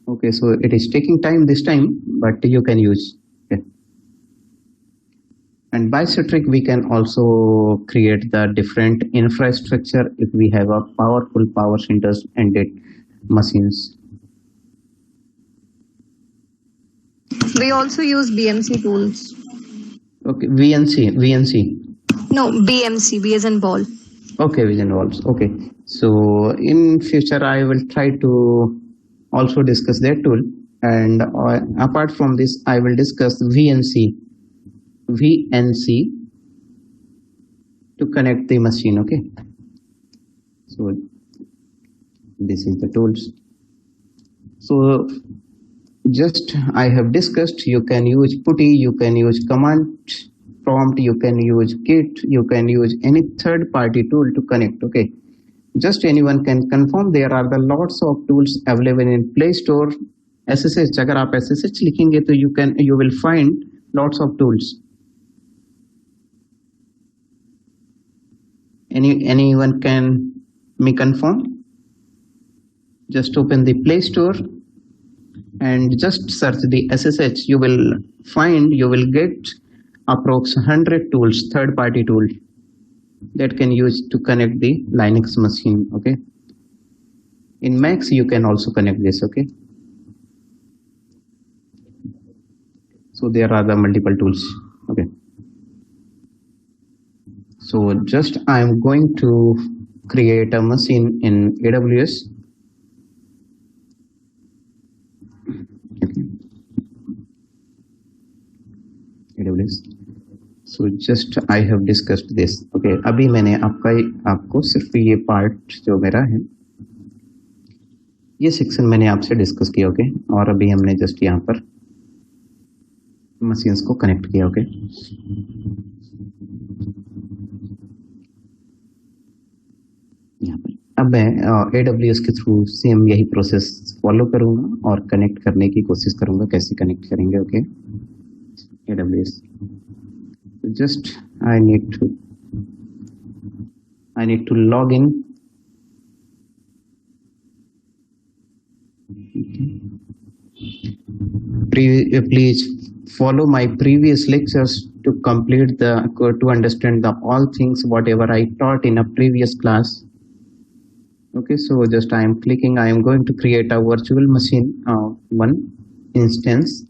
Okay, so it is taking time this time, but you can use. Okay. And by Citrix, we can also create the different infrastructure if we have a powerful power centers and machines. We also use BMC tools. Okay, VNC. No, BMC, B as in ball. Okay, vision walls. Okay, so in future I will try to also discuss that tool, and apart from this, I will discuss VNC to connect the machine. Okay, so this is the tools. So just I have discussed, you can use PuTTY, you can use command prompt, you can use Git, you can use any third party tool to connect. Okay, just anyone can confirm. There are the lots of tools available in Play Store. SSH, अगर आप SSH लिखेंगे तो you will find lots of tools. Anyone can me confirm? Just open the Play Store and just search the SSH. You will get approx 100 tools, third party tools that can use to connect the Linux machine. Okay, in Macs you can also connect this. Okay, so there are the multiple tools. Okay, so just I am going to create a machine in AWS. So just I have discussed this. Okay, अभी मैंने आपको सिर्फ ये part जो मेरा है, ये section मैंने आपसे डिस्कस किया. ओके, और अभी हमने जस्ट यहाँ पर मशीन्स को कनेक्ट किया. ओके, यहाँ पर अब मैं AWS के थ्रू सेम यही प्रोसेस फॉलो करूंगा और कनेक्ट करने की कोशिश करूंगा. कैसे कनेक्ट करेंगे? Okay, AWS. Just I need to log in. Please follow my previous lectures to complete to understand all things whatever I taught in a previous class. Okay, so just I am clicking. I am going to create a virtual machine, one instance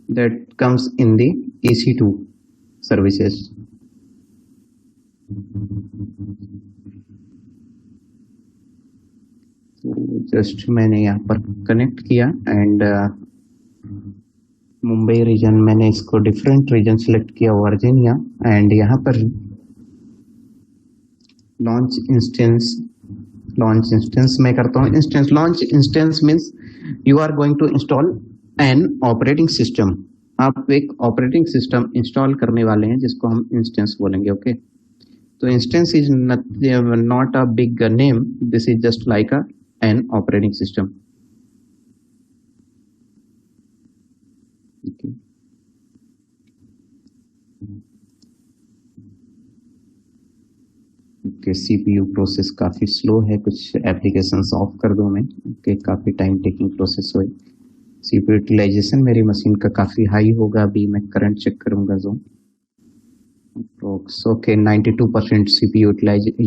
that comes in the EC2 services. Just मैंने यहाँ पर connect किया and Mumbai region मैंने इसको different region select किया, Virginia, and यहाँ पर launch instance मैं करता हूँ. Launch instance means you are going to install an operating system. आप एक ऑपरेटिंग सिस्टम इंस्टॉल करने वाले हैं जिसको हम इंस्टेंस बोलेंगे. ओके, तो instance is not a big name, this is just like an operating system. Okay, CPU process काफी स्लो है, कुछ एप्लीकेशंस ऑफ कर दूं मैं. ओके, काफी टाइम टेकिंग प्रोसेस हुई. सीपीयू यूटिलाइजेशन मेरी मशीन का काफी हाई होगा. अभी मैं करंट चेक करूंगा जो ओके 92% सीपीयू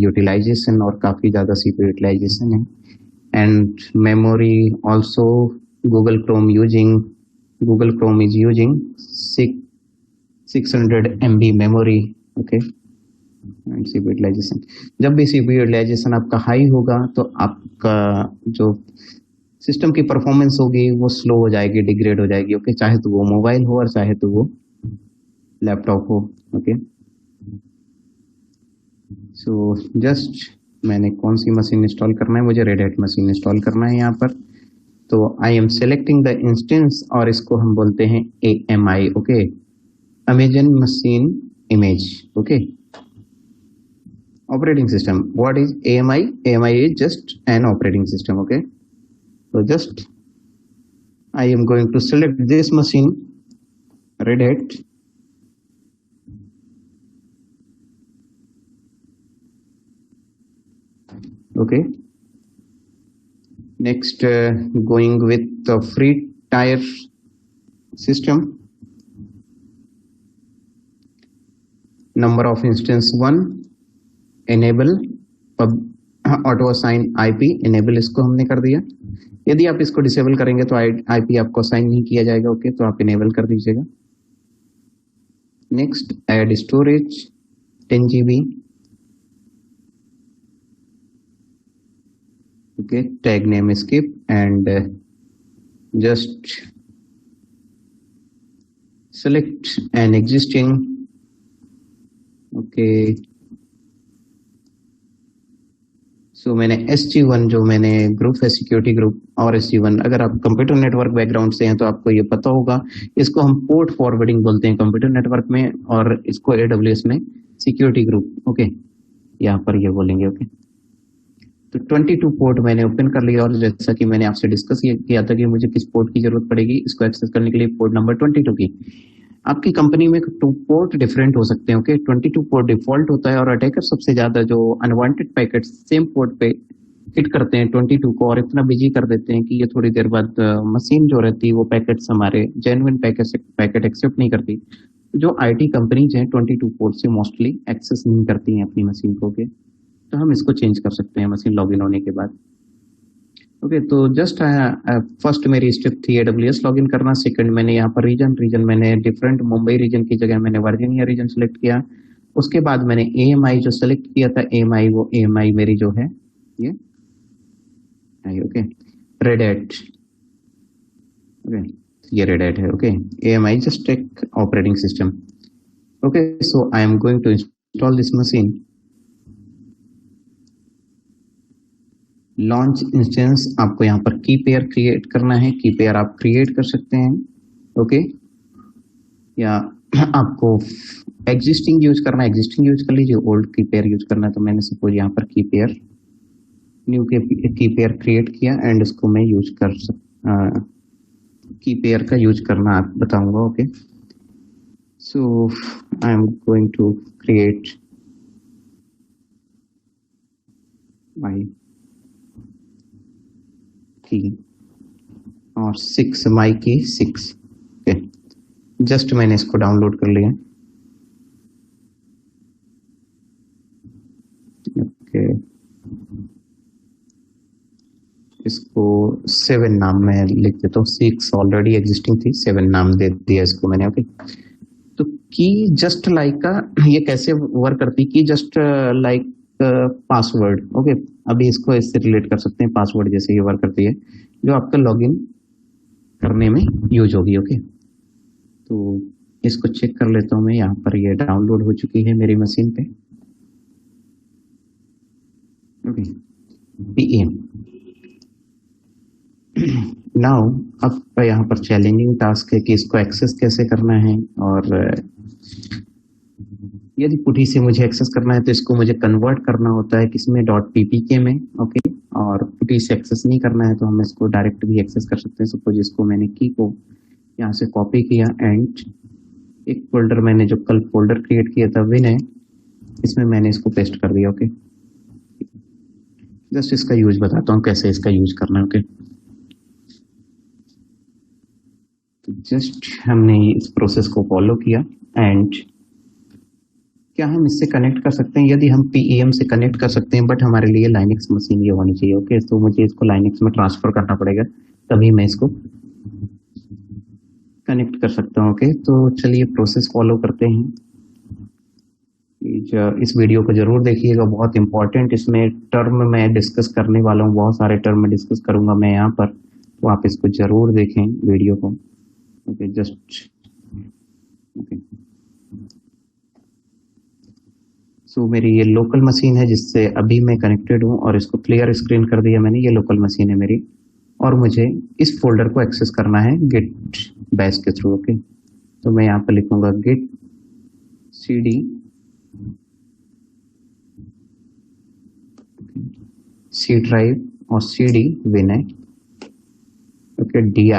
यूटिलाइजेशन और काफी ज्यादा सीपीयू यूटिलाइजेशन है. And memory also Google Chrome is using 600 MB memory, okay. And CPU utilisation, जब भी CPU यूटिलाइजेशन आपका हाई होगा तो आपका जो सिस्टम की परफॉर्मेंस होगी वो स्लो हो जाएगी, डिग्रेड हो जाएगी, ओके। चाहे तो वो मोबाइल हो और चाहे तो वो लैपटॉप हो, ओके। सो जस्ट मैंने कौन सी मशीन इंस्टॉल करना है, मुझे रेड हैट मशीन इंस्टॉल करना है यहाँ पर। तो I M selecting the instance और इसको हम बोलते हैं AMI, okay, Amazon machine image, okay. Operating system, what is AMI? AMI is just an operating system, okay. So just I am going to select this machine, Red Hat, okay. Next, going with the free tier system, number of instance 1, enable auto assign IP, enable इसको हमने कर दिया। यदि आप इसको disable करेंगे तो IP आपको असाइन नहीं किया जाएगा, ओके, तो आप इनेबल कर दीजिएगा। Next, add storage 10 GB, okay, tag name skip and just select an existing, okay. So मैंने SG1 जो मैंने ग्रुप है सिक्योरिटी ग्रुप और SG1, अगर आप कंप्यूटर नेटवर्क बैकग्राउंड से हैं तो आपको ये पता होगा, इसको हम पोर्ट फॉरवर्डिंग बोलते हैं कंप्यूटर नेटवर्क में, और इसको AWS में सिक्योरिटी ग्रुप, ओके, यहाँ पर ये बोलेंगे, ओके। तो 22 पोर्ट मैंने ओपन कर लिया, और जैसा कि मैंने आपसे डिस्कस किया था कि मुझे किस पोर्ट की जरूरत पड़ेगी इसको एक्सेस करने के लिए, पोर्ट नंबर 22 की। आपकी कंपनी में 2 पोर्ट डिफरेंट हो सकते हैं, ओके। 22 पोर्ट डिफॉल्ट होता है, और अटैकर सबसे ज्यादा जो अनवांटेड पैकेट सेम पोर्ट पे हिट करते हैं 22 को, और इतना बिजी कर देते हैं कि ये थोड़ी देर बाद मशीन जो रहती है वो पैकेट्स हमारे जेन्युइन पैकेट एक्सेप्ट नहीं करती। जो IT कंपनीज हैं 22 पोर्ट से मोस्टली एक्सेस नहीं करती हैं अपनी मशीन को, ओके। तो हम इसको चेंज कर सकते हैं मशीन लॉगिन होने के बाद, ओके। तो जस्ट फर्स्ट मेरी स्टेप थी AWS लॉगिन करना। सेकंड, मैंने यहाँ पर रीजन मैंने डिफरेंट, मुंबई रीजन की जगह मैंने वर्जीनिया रीजन सेलेक्ट किया। उसके बाद मैंने AMI जो सेलेक्ट किया था, AMI, वो AMI मेरी जो है ये, ओके, रेड हैट, ओके, ये रेड हैट है, ओके। AMI जस्ट एक operating system, okay. So I am going to install this machine. Launch instance, आपको यहाँ पर की पेयर क्रिएट करना है, की पेयर आप क्रिएट कर सकते हैं, ओके, या आपको एग्जिस्टिंग यूज करना है, एग्जिस्टिंग यूज कर लीजिए, ओल्ड की पेयर यूज करना है। तो मैंने सपोज यहाँ पर की पेयर, न्यू की पेयर क्रिएट किया, एंड उसको मैं यूज कर की पेयर का यूज करना आप बताऊंगा, okay. So I am going to create my key और 6 माई की 6, ओके। जस्ट मैंने इसको डाउनलोड कर लिया, ओके। इसको 7 नाम में लिख देता हूँ, 6 ऑलरेडी एग्जिस्टिंग थी, 7 नाम दे दिया इसको मैंने, ओके। तो की जस्ट लाइक का ये कैसे वर्क करती, की जस्ट लाइक पासवर्ड, ओके। अभी इसको इससे रिलेट कर सकते हैं, पासवर्ड जैसे ये वर्क करती है, जो आपका लॉगिन करने में यूज होगी, ओके। तो इसको चेक कर लेता हूं मैं, यहाँ पर ये डाउनलोड हो चुकी है मेरी मशीन पे, ओके। PM नाउ अब यहाँ पर चैलेंजिंग टास्क है कि इसको एक्सेस कैसे करना है, और यदि पुटी से मुझे एक्सेस करना है तो इसको मुझे कन्वर्ट करना होता है किसमें, .ppk में, ओके। और पुटी से एक्सेस नहीं करना है तो हम इसको डायरेक्ट भी एक्सेस कर सकते हैं। सपोज इसको मैंने की को यहाँ से कॉपी किया, एंड एक फोल्डर मैंने जो कल फोल्डर क्रिएट किया था विन है, इसमें मैंने इसको पेस्ट कर दिया, ओके। जस्ट इसका यूज बताता हूँ कैसे इसका यूज करना है, ओके। तो जस्ट हमने इस प्रोसेस को फॉलो किया, एंड क्या हम इससे कनेक्ट कर सकते हैं? यदि हम PEM से कनेक्ट कर सकते हैं, बट हमारे लिए लाइनेक्स मशीन ये होनी चाहिए, ओके। तो मुझे इसको लाइनेक्स में ट्रांसफर करना पड़ेगा, तभी मैं इसको कनेक्ट कर सकता हूँ। ओके, तो चलिए प्रोसेस फॉलो करते हैं। इस वीडियो को जरूर देखिएगा, बहुत इंपॉर्टेंट इसमें टर्म मैं डिस्कस करने वाला हूँ, बहुत सारे टर्म में डिस्कस करूंगा मैं यहाँ पर, तो आप इसको जरूर देखें वीडियो को। Okay, just okay. सो मेरी ये लोकल मशीन है जिससे अभी मैं कनेक्टेड हूँ और इसको क्लियर स्क्रीन कर दिया मैंने। ये लोकल मशीन है मेरी और मुझे इस फोल्डर को एक्सेस करना है गिट बैश के थ्रू। ओके, तो मैं यहाँ पर लिखूंगा गिट cd सी ड्राइव और cd विनय। ओके, dir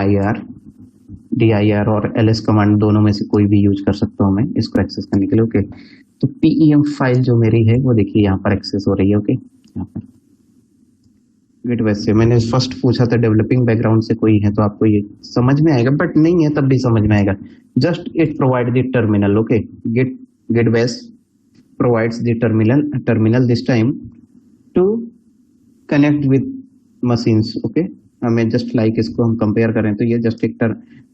और ls कमांड दोनों में से कोई भी यूज कर सकता हूँ मैं इसको एक्सेस करने के लिए। ओके, तो pem फाइल जो मेरी है वो देखिए यहाँ पर एक्सेस हो रही है। ओके, यहाँ पर गिट बैश से मैंने फर्स्ट पूछा था डेवलपिंग बैकग्राउंड से कोई है तो आपको ये समझ में आएगा, बट नहीं है तब भी समझ में आएगा। Just it provide the terminal. Okay, Git Bash provides the terminal this time to connect with machines. Okay, हमें जस्ट लाइक इसको हम कंपेयर करें तो ये जस्ट एक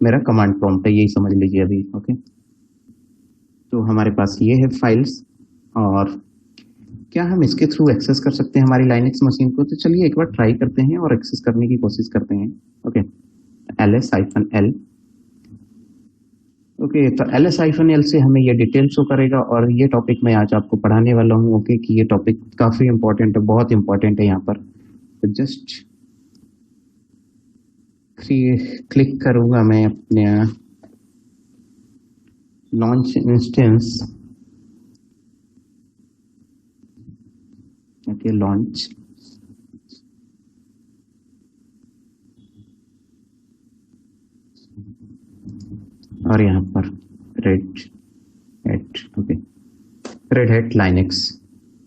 मेरा कमांड प्रॉम्प्ट है, यही समझ लीजिए अभी। ओके, तो हमारे पास ये है फाइल्स और क्या हम इसके थ्रू एक्सेस कर सकते हैं हमारी लाइनक्स मशीन को? तो चलिए एक बार ट्राई करते हैं और एक्सेस करने की कोशिश करते हैं। Okay, ls-l। ओके, तो ls-l से हमें ये डिटेल शो करेगा और ये टॉपिक मैं आज आपको पढ़ाने वाला हूँ। ओके, कि ये टॉपिक काफी इंपॉर्टेंट है, बहुत इंपॉर्टेंट है यहाँ पर। तो जस्ट क्लिक करूंगा मैं अपने लॉन्च इंस्टेंस। ओके, लॉन्च और यहाँ पर रेड हैट लाइनक्स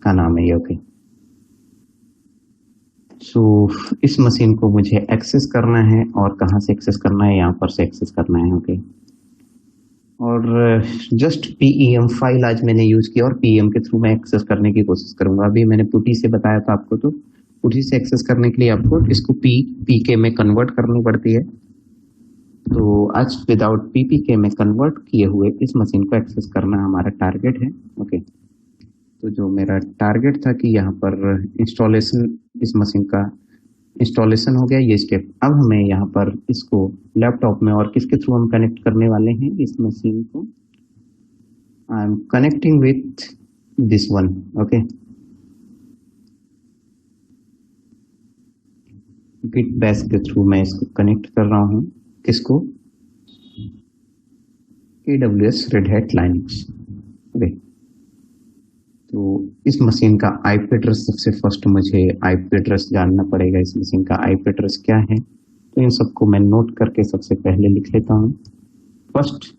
का नाम है ये। ओके, सो इस मशीन को मुझे एक्सेस करना है और कहाँ से एक्सेस करना है? यहाँ पर से एक्सेस करना है। ओके, और जस्ट pem फाइल आज मैंने यूज किया और pem के थ्रू मैं एक्सेस करने की कोशिश करूंगा। अभी मैंने पुटी से बताया था आपको, तो पुटी से एक्सेस करने के लिए आपको इसको pk में कन्वर्ट करनी पड़ती है। तो आज विदाउट pk में कन्वर्ट किए हुए इस मशीन को एक्सेस करना हमारा टारगेट है। ओके, तो जो मेरा टारगेट था कि यहाँ पर इंस्टॉलेशन, इस मशीन का इंस्टॉलेशन हो गया ये स्टेप। अब हमें यहाँ पर इसको लैपटॉप में और किसके थ्रू हम कनेक्ट करने वाले हैं इस मशीन को? I am connecting with this one. Okay, Git Bash के थ्रू मैं इसको कनेक्ट कर रहा हूँ। किसको? AWS Red Hat Linux. Okay, तो इस मशीन का आईपी एड्रेस, सबसे फर्स्ट मुझे आईपी एड्रेस जानना पड़ेगा। इस मशीन का आईपी एड्रेस क्या है? तो इन सबको मैं नोट करके सबसे पहले लिख लेता हूँ। First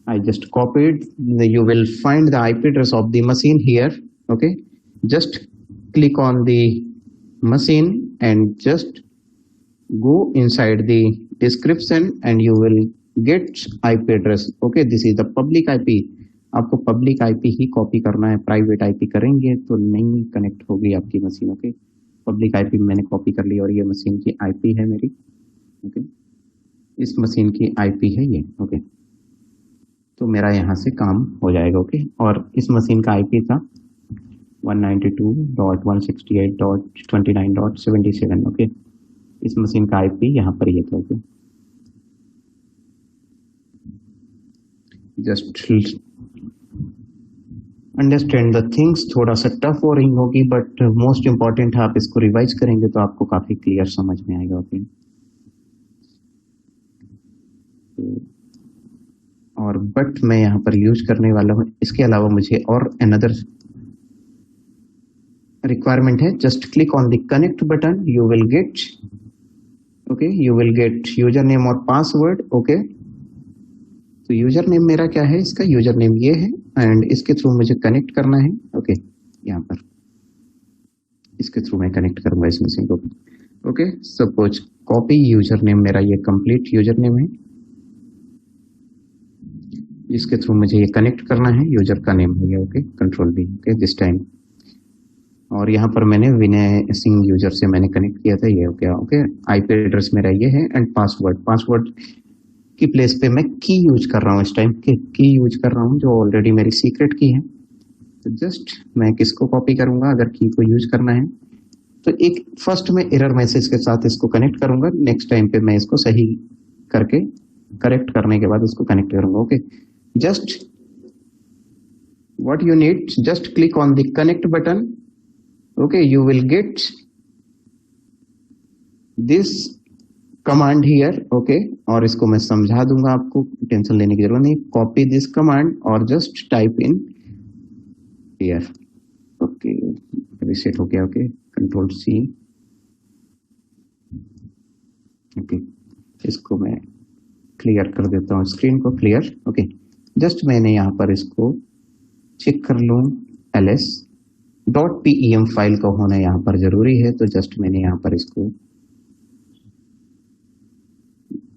I just copied. You will find the IP address of the machine here. Okay, just click on the machine and just go inside the description and you will get IP address. Okay, this is the public IP. आपको public IP ही copy करना है, private IP करेंगे तो नहीं connect होगी आपकी machine. Okay, public IP मैंने copy कर ली और ये मशीन की आईपी है मेरी। ओके, इस मशीन की आईपी है ये। ओके, तो मेरा यहाँ से काम हो जाएगा। ओके, और इस मशीन का आईपी था 192.168.29.77। ओके, इस मशीन का आईपी यहाँ पर ये था। Okay, just understand the things. थोड़ा सा टफ हो रही होगी बट मोस्ट इंपॉर्टेंट है, आप इसको रिवाइज करेंगे तो आपको काफी क्लियर समझ में आएगा। ओके, और बट मैं यहाँ पर यूज करने वाला हूँ। इसके अलावा मुझे और अनदर रिक्वायरमेंट है। Just click on the connect button, you will get you will get user name और पासवर्ड। ओके, तो यूजर नेम मेरा क्या है? इसका यूजर नेम ये है एंड इसके थ्रू मुझे कनेक्ट करना है। ओके, यहाँ पर इसके थ्रू मैं कनेक्ट करूंगा इस मशीन को। Okay, suppose copy user name, मेरा ये कंप्लीट यूजर नेम है, इसके थ्रू मुझे ये कनेक्ट करना है। यूजर का नेम हो गया। ओके, कंट्रोल भी। ओके, दिस टाइम, और यहाँ पर मैंने विनय सिंह यूजर से मैंने कनेक्ट किया था, ये हो गया। ओके, आईपी एड्रेस मेरा ये है एंड पासवर्ड की प्लेस पे मैं की यूज कर रहा हूँ, इस टाइम की यूज कर रहा हूँ जो ऑलरेडी मेरी सीक्रेट की है। तो जस्ट मैं किसको कॉपी करूंगा अगर की को यूज करना है, तो एक फर्स्ट में एरर मैसेज के साथ इसको कनेक्ट करूंगा, नेक्स्ट टाइम पे मैं इसको सही करके करेक्ट करने के बाद उसको कनेक्ट करूंगा। Okay, just what you need, just click on the connect button. Okay, you will get this command here. Okay, और इसको मैं समझा दूंगा, आपको टेंशन लेने की जरूरत नहीं। कॉपी दिस कमांड और just type in here. Okay, reset हो गया। Okay, control C. ओके, इसको मैं क्लियर कर देता हूँ, स्क्रीन को क्लियर। ओके, जस्ट मैंने यहाँ पर इसको चेक कर लूँ, ls.pem फाइल का होना यहाँ पर जरूरी है, तो जस्ट मैंने यहाँ पर इसको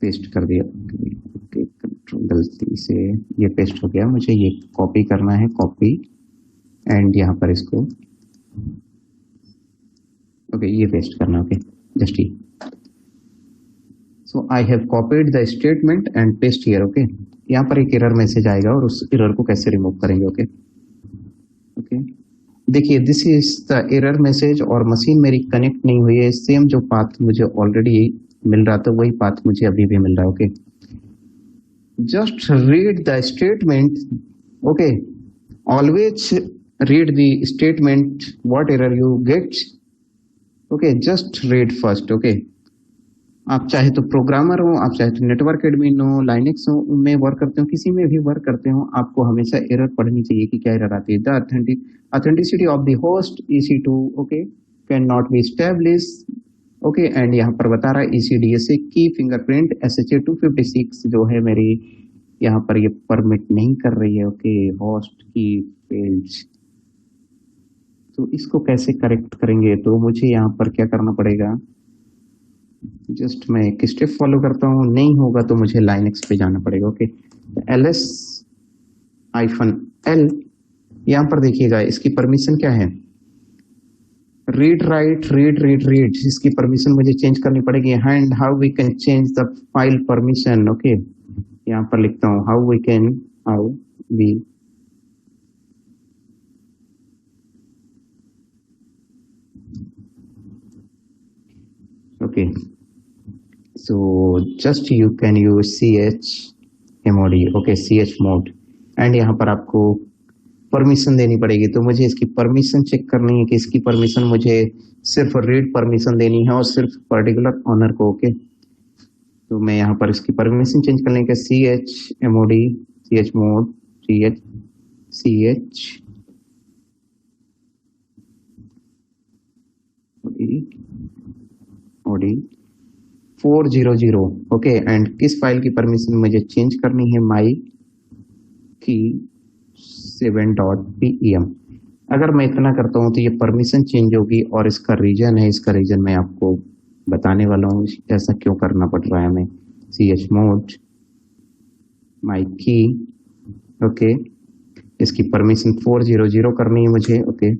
पेस्ट कर दिया। ओके, कंट्रोल गलती से ये पेस्ट हो गया, मुझे ये कॉपी करना है, कॉपी एंड यहाँ पर इसको ओके ये पेस्ट करना। ओके, जस्ट ये। So I have copied the statement and paste here. Okay, यहाँ पर एक एरर मैसेज आएगा और उस एरर को कैसे रिमूव करेंगे। ओके ओके, देखिए this is the error message और मशीन मेरी कनेक्ट नहीं हुई है। सेम जो पाथ मुझे ऑलरेडी मिल रहा था वही पाथ मुझे अभी भी मिल रहा है। Okay, just read the statement. Okay, always read the statement what error you get. Okay, just read first. Okay, आप चाहे तो प्रोग्रामर हो, आप चाहे तो नेटवर्क एडमिन हो, लाइनेक्स हो में वर्क करते हो, किसी में भी वर्क करते हो, आपको हमेशा एरर पढ़नी चाहिए कि क्या एरर आती है। The authenticity of the host EC2 okay can not be establish. Okay, and यहाँ पर बता रहा है ECDSA की फिंगरप्रिंट SHA 256 जो है मेरी यहाँ पर ये परमिट नहीं कर रही है। ओके, होस्ट की फेल्ड। तो इसको कैसे करेक्ट करेंगे, तो मुझे यहाँ पर क्या करना पड़ेगा, जस्ट मैं एक स्टेप फॉलो करता हूँ, नहीं होगा तो मुझे लाइनेक्स पे जाना पड़ेगा। ओके, ls-l यहाँ पर देखिएगा इसकी परमिशन क्या है, read write read read read, इसकी परमिशन मुझे चेंज करनी पड़ेगी। And how we can change the file permission. Okay, यहाँ पर लिखता हूँ how we okay, so just you can use chmod। Okay, chmod and यहाँ पर आपको परमिशन देनी पड़ेगी। तो मुझे इसकी परमिशन चेक करनी है कि इसकी परमिशन मुझे सिर्फ रीड परमिशन देनी है और सिर्फ पर्टिकुलर ऑनर को। ओके, तो मैं यहाँ पर इसकी परमिशन चेंज करने के chmod chmod chmod 400। Okay, and किस फाइल की परमिशन मुझे चेंज करनी है, माई की 7.pem। अगर मैं इतना करता हूं तो ये परमिशन चेंज होगी और इसका रीजन है, इसका रीजन मैं आपको बताने वाला हूँ ऐसा क्यों करना पड़ रहा है हमें। chmod माई की। ओके, इसकी परमिशन 400 करनी है मुझे। ओके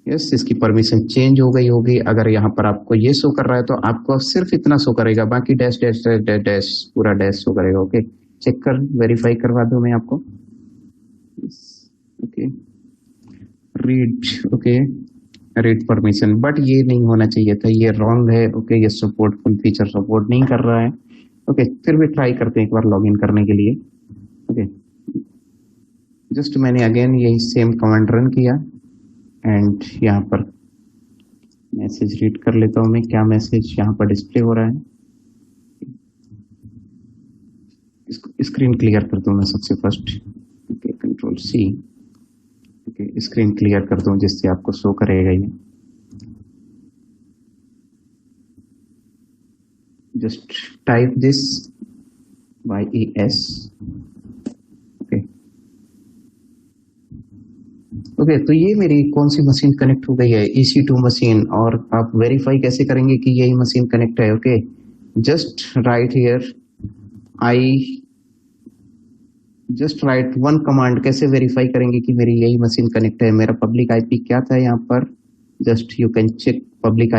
यस, इसकी परमिशन चेंज हो गई होगी। अगर यहाँ पर आपको ये शो कर रहा है तो आपको सिर्फ इतना शो करेगा, बाकी dash dash dash dash dash पूरा डैश शो करेगा। ओके, चेक कर वेरीफाई करवा दूं मैं आपको। Okay, read. Okay, read permission, but ये नहीं होना चाहिए था, ये रॉन्ग है। ओके, ये सपोर्ट फुल फीचर सपोर्ट नहीं कर रहा है। ओके, फिर भी ट्राई करते हैं एक बार लॉगिन करने के लिए। ओके, जस्ट मैंने अगेन यही सेम कमांड रन किया एंड यहाँ पर मैसेज रीड कर लेता हूँ मैं, क्या मैसेज यहाँ पर डिस्प्ले हो रहा है। इसको स्क्रीन क्लियर करता हूँ मैं सबसे first. Okay, control C. Okay, screen clear करता हूँ जिससे आपको शो करेगा ये। Just type this YES। Okay, तो ये मेरी कौन सी मशीन कनेक्ट हो गई है, EC2 मशीन। और आप वेरीफाई कैसे करेंगे कि यही मशीन कनेक्ट है। Okay, just right here I just right one command. कैसे वेरीफाई करेंगे कि मेरी यही मशीन कनेक्ट है, मेरा पब्लिक IP क्या था यहाँ पर, just you can check public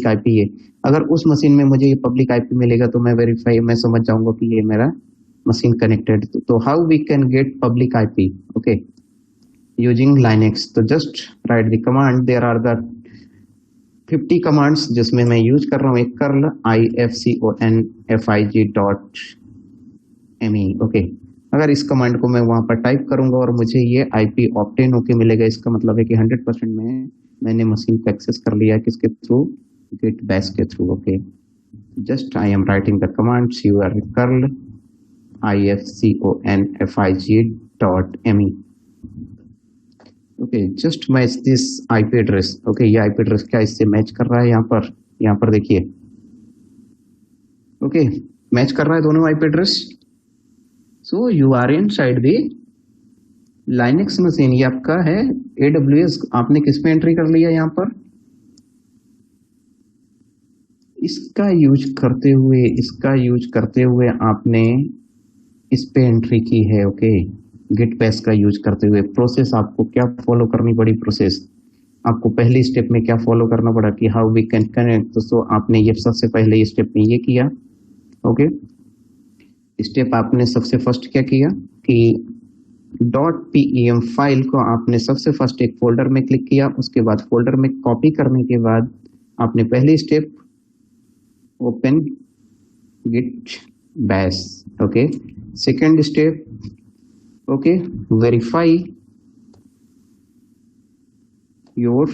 IP है। अगर उस मशीन में मुझे ये पब्लिक आईपी मिलेगा तो मैं वेरीफाई, मैं समझ जाऊंगा कि ये मेरा मशीन कनेक्टेड। तो how we can get public IP, okay, using Linux. तो just write the command, there are the 50 commands जिसमें मैं यूज कर रहा हूँ एक कर्ल ifconfig.me, ओके। अगर इस कमांड को मैं वहां पर टाइप करूंगा और मुझे ये आईपी ऑब्टेन होके मिलेगा, इसका मतलब है कि 100% मैंने मशीन को एक्सेस कर लिया किसके थ्रू, गिट बैश के through, okay. Just I am writing the commands your curl ifconfig.me, okay. Just match this IP address, okay. ये आईपी एड्रेस क्या इससे मैच कर रहा है, यहाँ पर देखिए, ओके, मैच कर रहा है दोनों IP address. So you are inside the Linux machine, ये आपका है AWS। आपने किस पे एंट्री कर लिया, यहाँ पर इसका यूज करते हुए आपने इस पे एंट्री की है, ओके। गिट बैश का यूज करते हुए प्रोसेस आपको क्या फॉलो करनी पड़ी, प्रोसेस आपको पहली स्टेप में क्या फॉलो करना पड़ा कि हाउ वी कैन कनेक्ट। तो सो आपने ये सबसे पहले स्टेप में ये किया, ओके। स्टेप आपने सबसे फर्स्ट क्या किया कि .pem फाइल को आपने सबसे फर्स्ट एक फोल्डर में क्लिक किया, उसके बाद फोल्डर में कॉपी करने के बाद आपने पहली step open Git Bash, okay. Second step, okay, verify your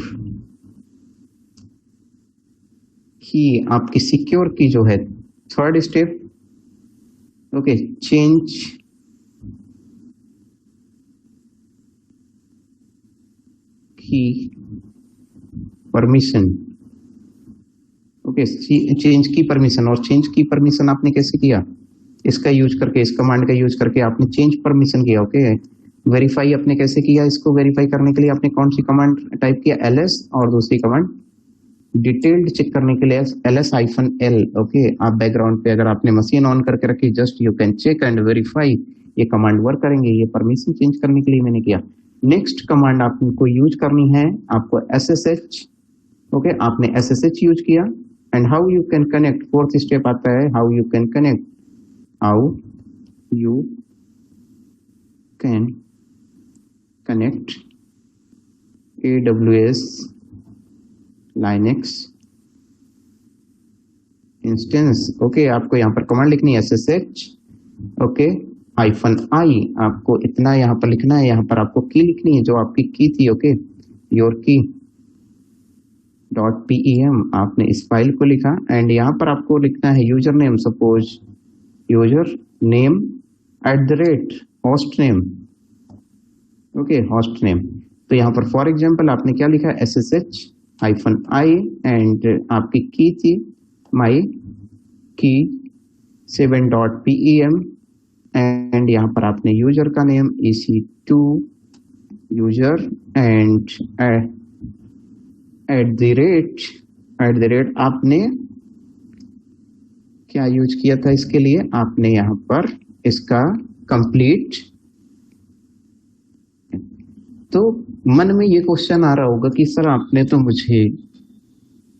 key, आपकी सिक्योर की जो है। Third step, okay, change key permission, okay, change key permission. और चेंज की परमिशन आपने कैसे किया, इसका यूज करके, इस कमांड का यूज करके आपने चेंज परमिशन किया, ओके। वेरीफाई आपने कैसे किया, इसको वेरीफाई करने के लिए आपने कौन सी कमांड टाइप किया, ls, और दूसरी कमांड डिटेल्ड चेक करने के लिए ls-l, ओके। आप बैकग्राउंड पे अगर आपने मशीन ऑन करके रखी, just you can check and verify, ये कमांड वर्क करेंगे। ये परमिशन चेंज करने के लिए मैंने किया। नेक्स्ट कमांड आपको यूज करनी है, आपको ssh, ओके, आपने ssh यूज किया। And how you can connect, fourth step आता है how you can connect, how you can connect AWS Linux instance, okay. आपको यहाँ पर कमांड लिखनी है SSH, ओके, -i, आपको इतना यहाँ पर लिखना है। यहाँ पर आपको की लिखनी है जो आपकी की थी, ओके, योर की .pem, आपने इस फाइल को लिखा। एंड यहाँ पर आपको लिखना है user name, suppose user name @ host name, okay, host name. तो यहाँ पर फॉर एग्जांपल आपने क्या लिखा, SSH-i, एंड आपकी की थी माई की 7.pem, एंड यहाँ पर आपने यूजर का नेम EC2 यूजर, एंड @ आपने क्या यूज किया था इसके लिए, आपने यहाँ पर इसका कंप्लीट। तो मन में ये क्वेश्चन आ रहा होगा कि सर आपने तो मुझे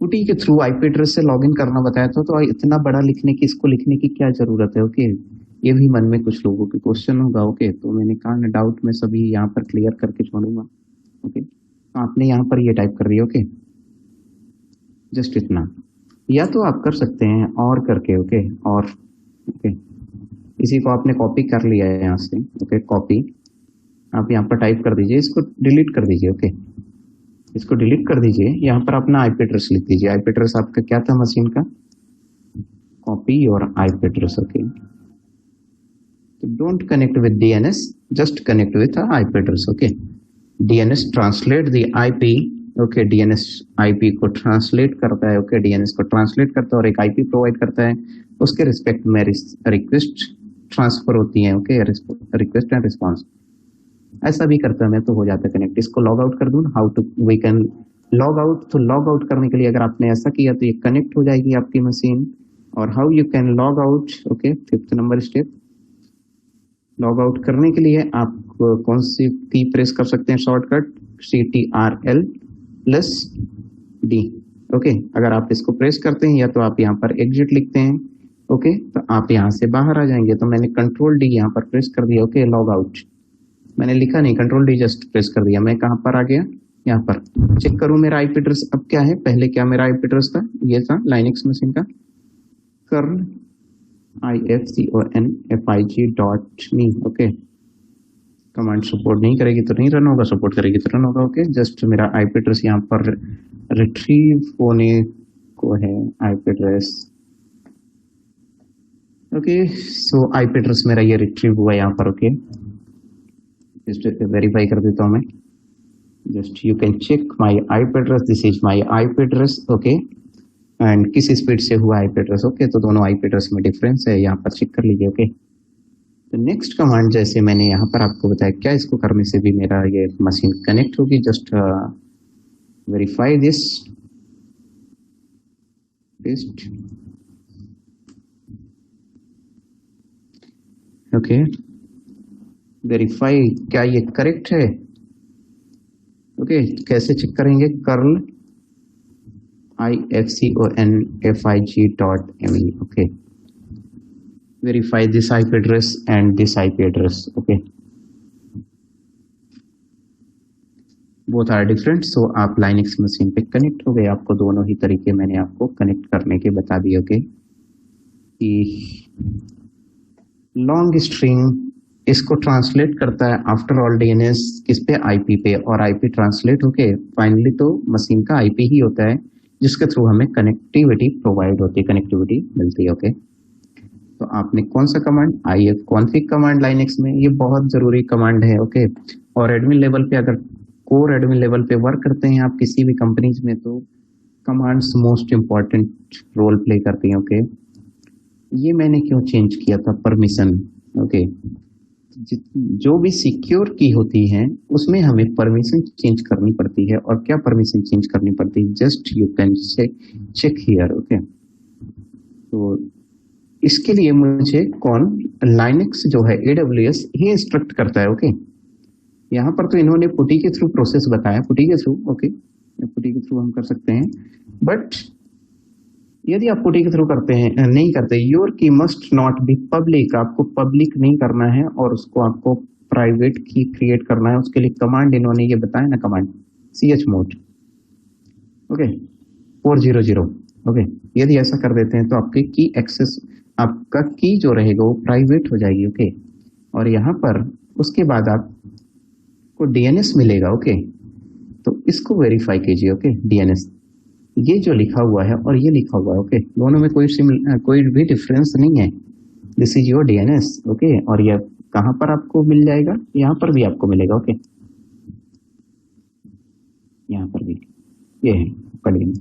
पुटी के थ्रू आईपी एड्रेस से लॉगिन करना बताया था, तो इतना बड़ा लिखने की, इसको लिखने की क्या जरूरत है, ओके। ये भी मन में कुछ लोगों के क्वेश्चन होगा, ओके। तो मैंने कहा ना, डाउट में सभी यहाँ पर क्लियर करके छोड़ूंगा, ओके। तो आपने यहाँ पर ये टाइप कर रही है, ओके, जस्ट इतना। या तो आप कर सकते हैं और करके, ओके, और ओके, इसी को आपने कॉपी कर लिया है यहाँ से, ओके, कॉपी आप यहाँ पर टाइप कर दीजिए, इसको डिलीट कर दीजिए, ओके, इसको डिलीट कर दीजिए। यहाँ पर अपना आईपी एड्रेस लिख दीजिए। आईपी एड्रेस आपका क्या था मशीन का, कॉपी और आईपी एड्रेस, ओके। तो don't connect with DNS, just connect with IP address, okay. DNS translate the IP, okay, DNS IP को ट्रांसलेट करता है, ओके, DNS को ट्रांसलेट करता है और एक आईपी प्रोवाइड करता है, उसके रिस्पेक्ट में रिक्वेस्ट ट्रांसफर होती है, ओके, रिक्वेस्ट एंड रिस्पांस। ऐसा भी करता है मैं, तो हो जाता है कनेक्ट। इसको लॉग आउट कर दूं, how to we can log out. तो लॉग आउट करने के लिए अगर आपने ऐसा किया तो ये कनेक्ट हो जाएगी आपकी मशीन। और how you can log out, okay, 5th number step. Log out करने के लिए आप कौन सी की प्रेस कर सकते हैं, शॉर्टकट CTRL+D, ओके, अगर आप इसको प्रेस करते हैं या तो आप यहाँ पर एग्जिट लिखते हैं, ओके, तो आप यहाँ से बाहर आ जाएंगे। तो मैंने कंट्रोल डी यहाँ पर प्रेस कर दिया, ओके, लॉग आउट। मैंने लिखा नहीं, कंट्रोल डी जस्ट प्रेस कर दिया। मैं कहाँ पर आ गया, यहाँ पर। चेक करूं मेरा आईपी एड्रेस अब क्या है। पहले क्या मेरा आईपी एड्रेस था, ये था लाइनक्स मशीन का curl ifcon.fig.me, okay. Command support नहीं करेगी तो नहीं रन होगा, सपोर्ट करेगी तो रन होगा, ओके। जस्ट मेरा आईपी एड्रेस यहाँ पर रिट्रीव होने को है, आईपी एड्रेस, ओके। सो आईपी एड्रेस मेरा ये रिट्रीव हुआ यहाँ पर, ओके। जस्ट वेरीफाई कर देता हूँ मैं। Just you can check my IP address, this is my IP address, okay. And किस स्पीड से हुआ आईपी एड्रेस, ओके। तो दोनों आईपी एड्रेस में डिफरेंस है, यहाँ पर चेक कर लीजिए, ओके। तो नेक्स्ट कमांड जैसे मैंने यहाँ पर आपको बताया, क्या इसको करने से भी मेरा ये मशीन कनेक्ट होगी। Just verify this, paste, okay. Verify, क्या ये करेक्ट है, ओके। कैसे चेक करेंगे, curl ifcon.fig.me, okay. verify this IP address and this IP address, okay, both are different, so आप Linux मशीन पे कनेक्ट हो गए। आपको दोनों ही तरीके मैंने आपको कनेक्ट करने के बता दिए, ओके। कि लॉन्ग स्ट्रिंग इसको ट्रांसलेट करता है आफ्टर ऑल डीएनएस किस पे, आईपी पे, और आईपी ट्रांसलेट होके फाइनली तो मशीन का आईपी ही होता है जिसके थ्रू हमें कनेक्टिविटी प्रोवाइड होती है, कनेक्टिविटी मिलती है, ओके। तो आपने कौन सा कमांड, ifconfig कमांड लाइनक्स में, ये बहुत जरूरी कमांड है, ओके। और एडमिन लेवल पे, अगर कोर एडमिन लेवल पे वर्क करते हैं आप किसी भी कंपनीज में, तो commands most important role play करती हैं, ओके। ये मैंने क्यों चेंज किया था, परमिशन, ओके। जो भी सिक्योर की होती है उसमें हमें परमिशन चेंज करनी पड़ती है। और क्या परमिशन चेंज करनी पड़ती है, just you can check here, okay. तो इसके लिए मुझे कौन, लाइनक्स जो है AWS ही इंस्ट्रक्ट करता है, ओके। यहाँ पर तो इन्होंने पुटी के थ्रू प्रोसेस बताया, पुटी के थ्रू, ओके, पुटी के थ्रू हम कर सकते हैं। बट यदि आप पुटी के थ्रू करते हैं, नहीं करते, योर की मस्ट नॉट बी पब्लिक, आपको पब्लिक नहीं करना है और उसको आपको प्राइवेट की क्रिएट करना है। उसके लिए कमांड इन्होंने ये बताया ना, कमांड chmod, ओके, 400, ओके। यदि ऐसा कर देते हैं तो आपके की एक्सेस, आपका की जो रहेगा वो प्राइवेट हो जाएगी, ओके। और यहाँ पर उसके बाद आपको डीएनएस मिलेगा, ओके। तो इसको वेरीफाई कीजिए, ओके। डीएनएस ये जो लिखा हुआ है और ये लिखा हुआ है, ओके, दोनों में कोई भी डिफरेंस नहीं है। This is your DNS, okay. और ये कहाँ पर आपको मिल जाएगा, यहाँ पर भी आपको मिलेगा, ओके। यहाँ पर भी ये है, पढ़िए,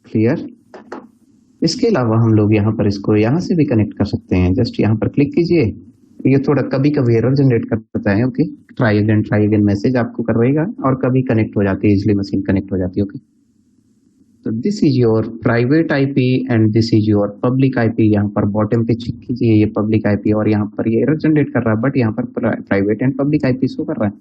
क्लियर। इसके अलावा हम लोग यहाँ पर इसको यहाँ से भी कनेक्ट कर सकते हैं। जस्ट यहाँ पर क्लिक कीजिए, ये थोड़ा कभी कभी एरर जनरेट करता है, ओके। ट्राई अगेन मैसेज आपको करवाएगा और कभी कनेक्ट हो जाती है, इजिली मशीन कनेक्ट हो जाती है, ओके। तो this is your private IP and this is your public IP. यहाँ पर बॉटम पे चेक कीजिए, ये पब्लिक आईपी, और यहाँ पर ये एरर जनरेट कर रहा है, बट यहाँ पर private and public IP show कर रहा है।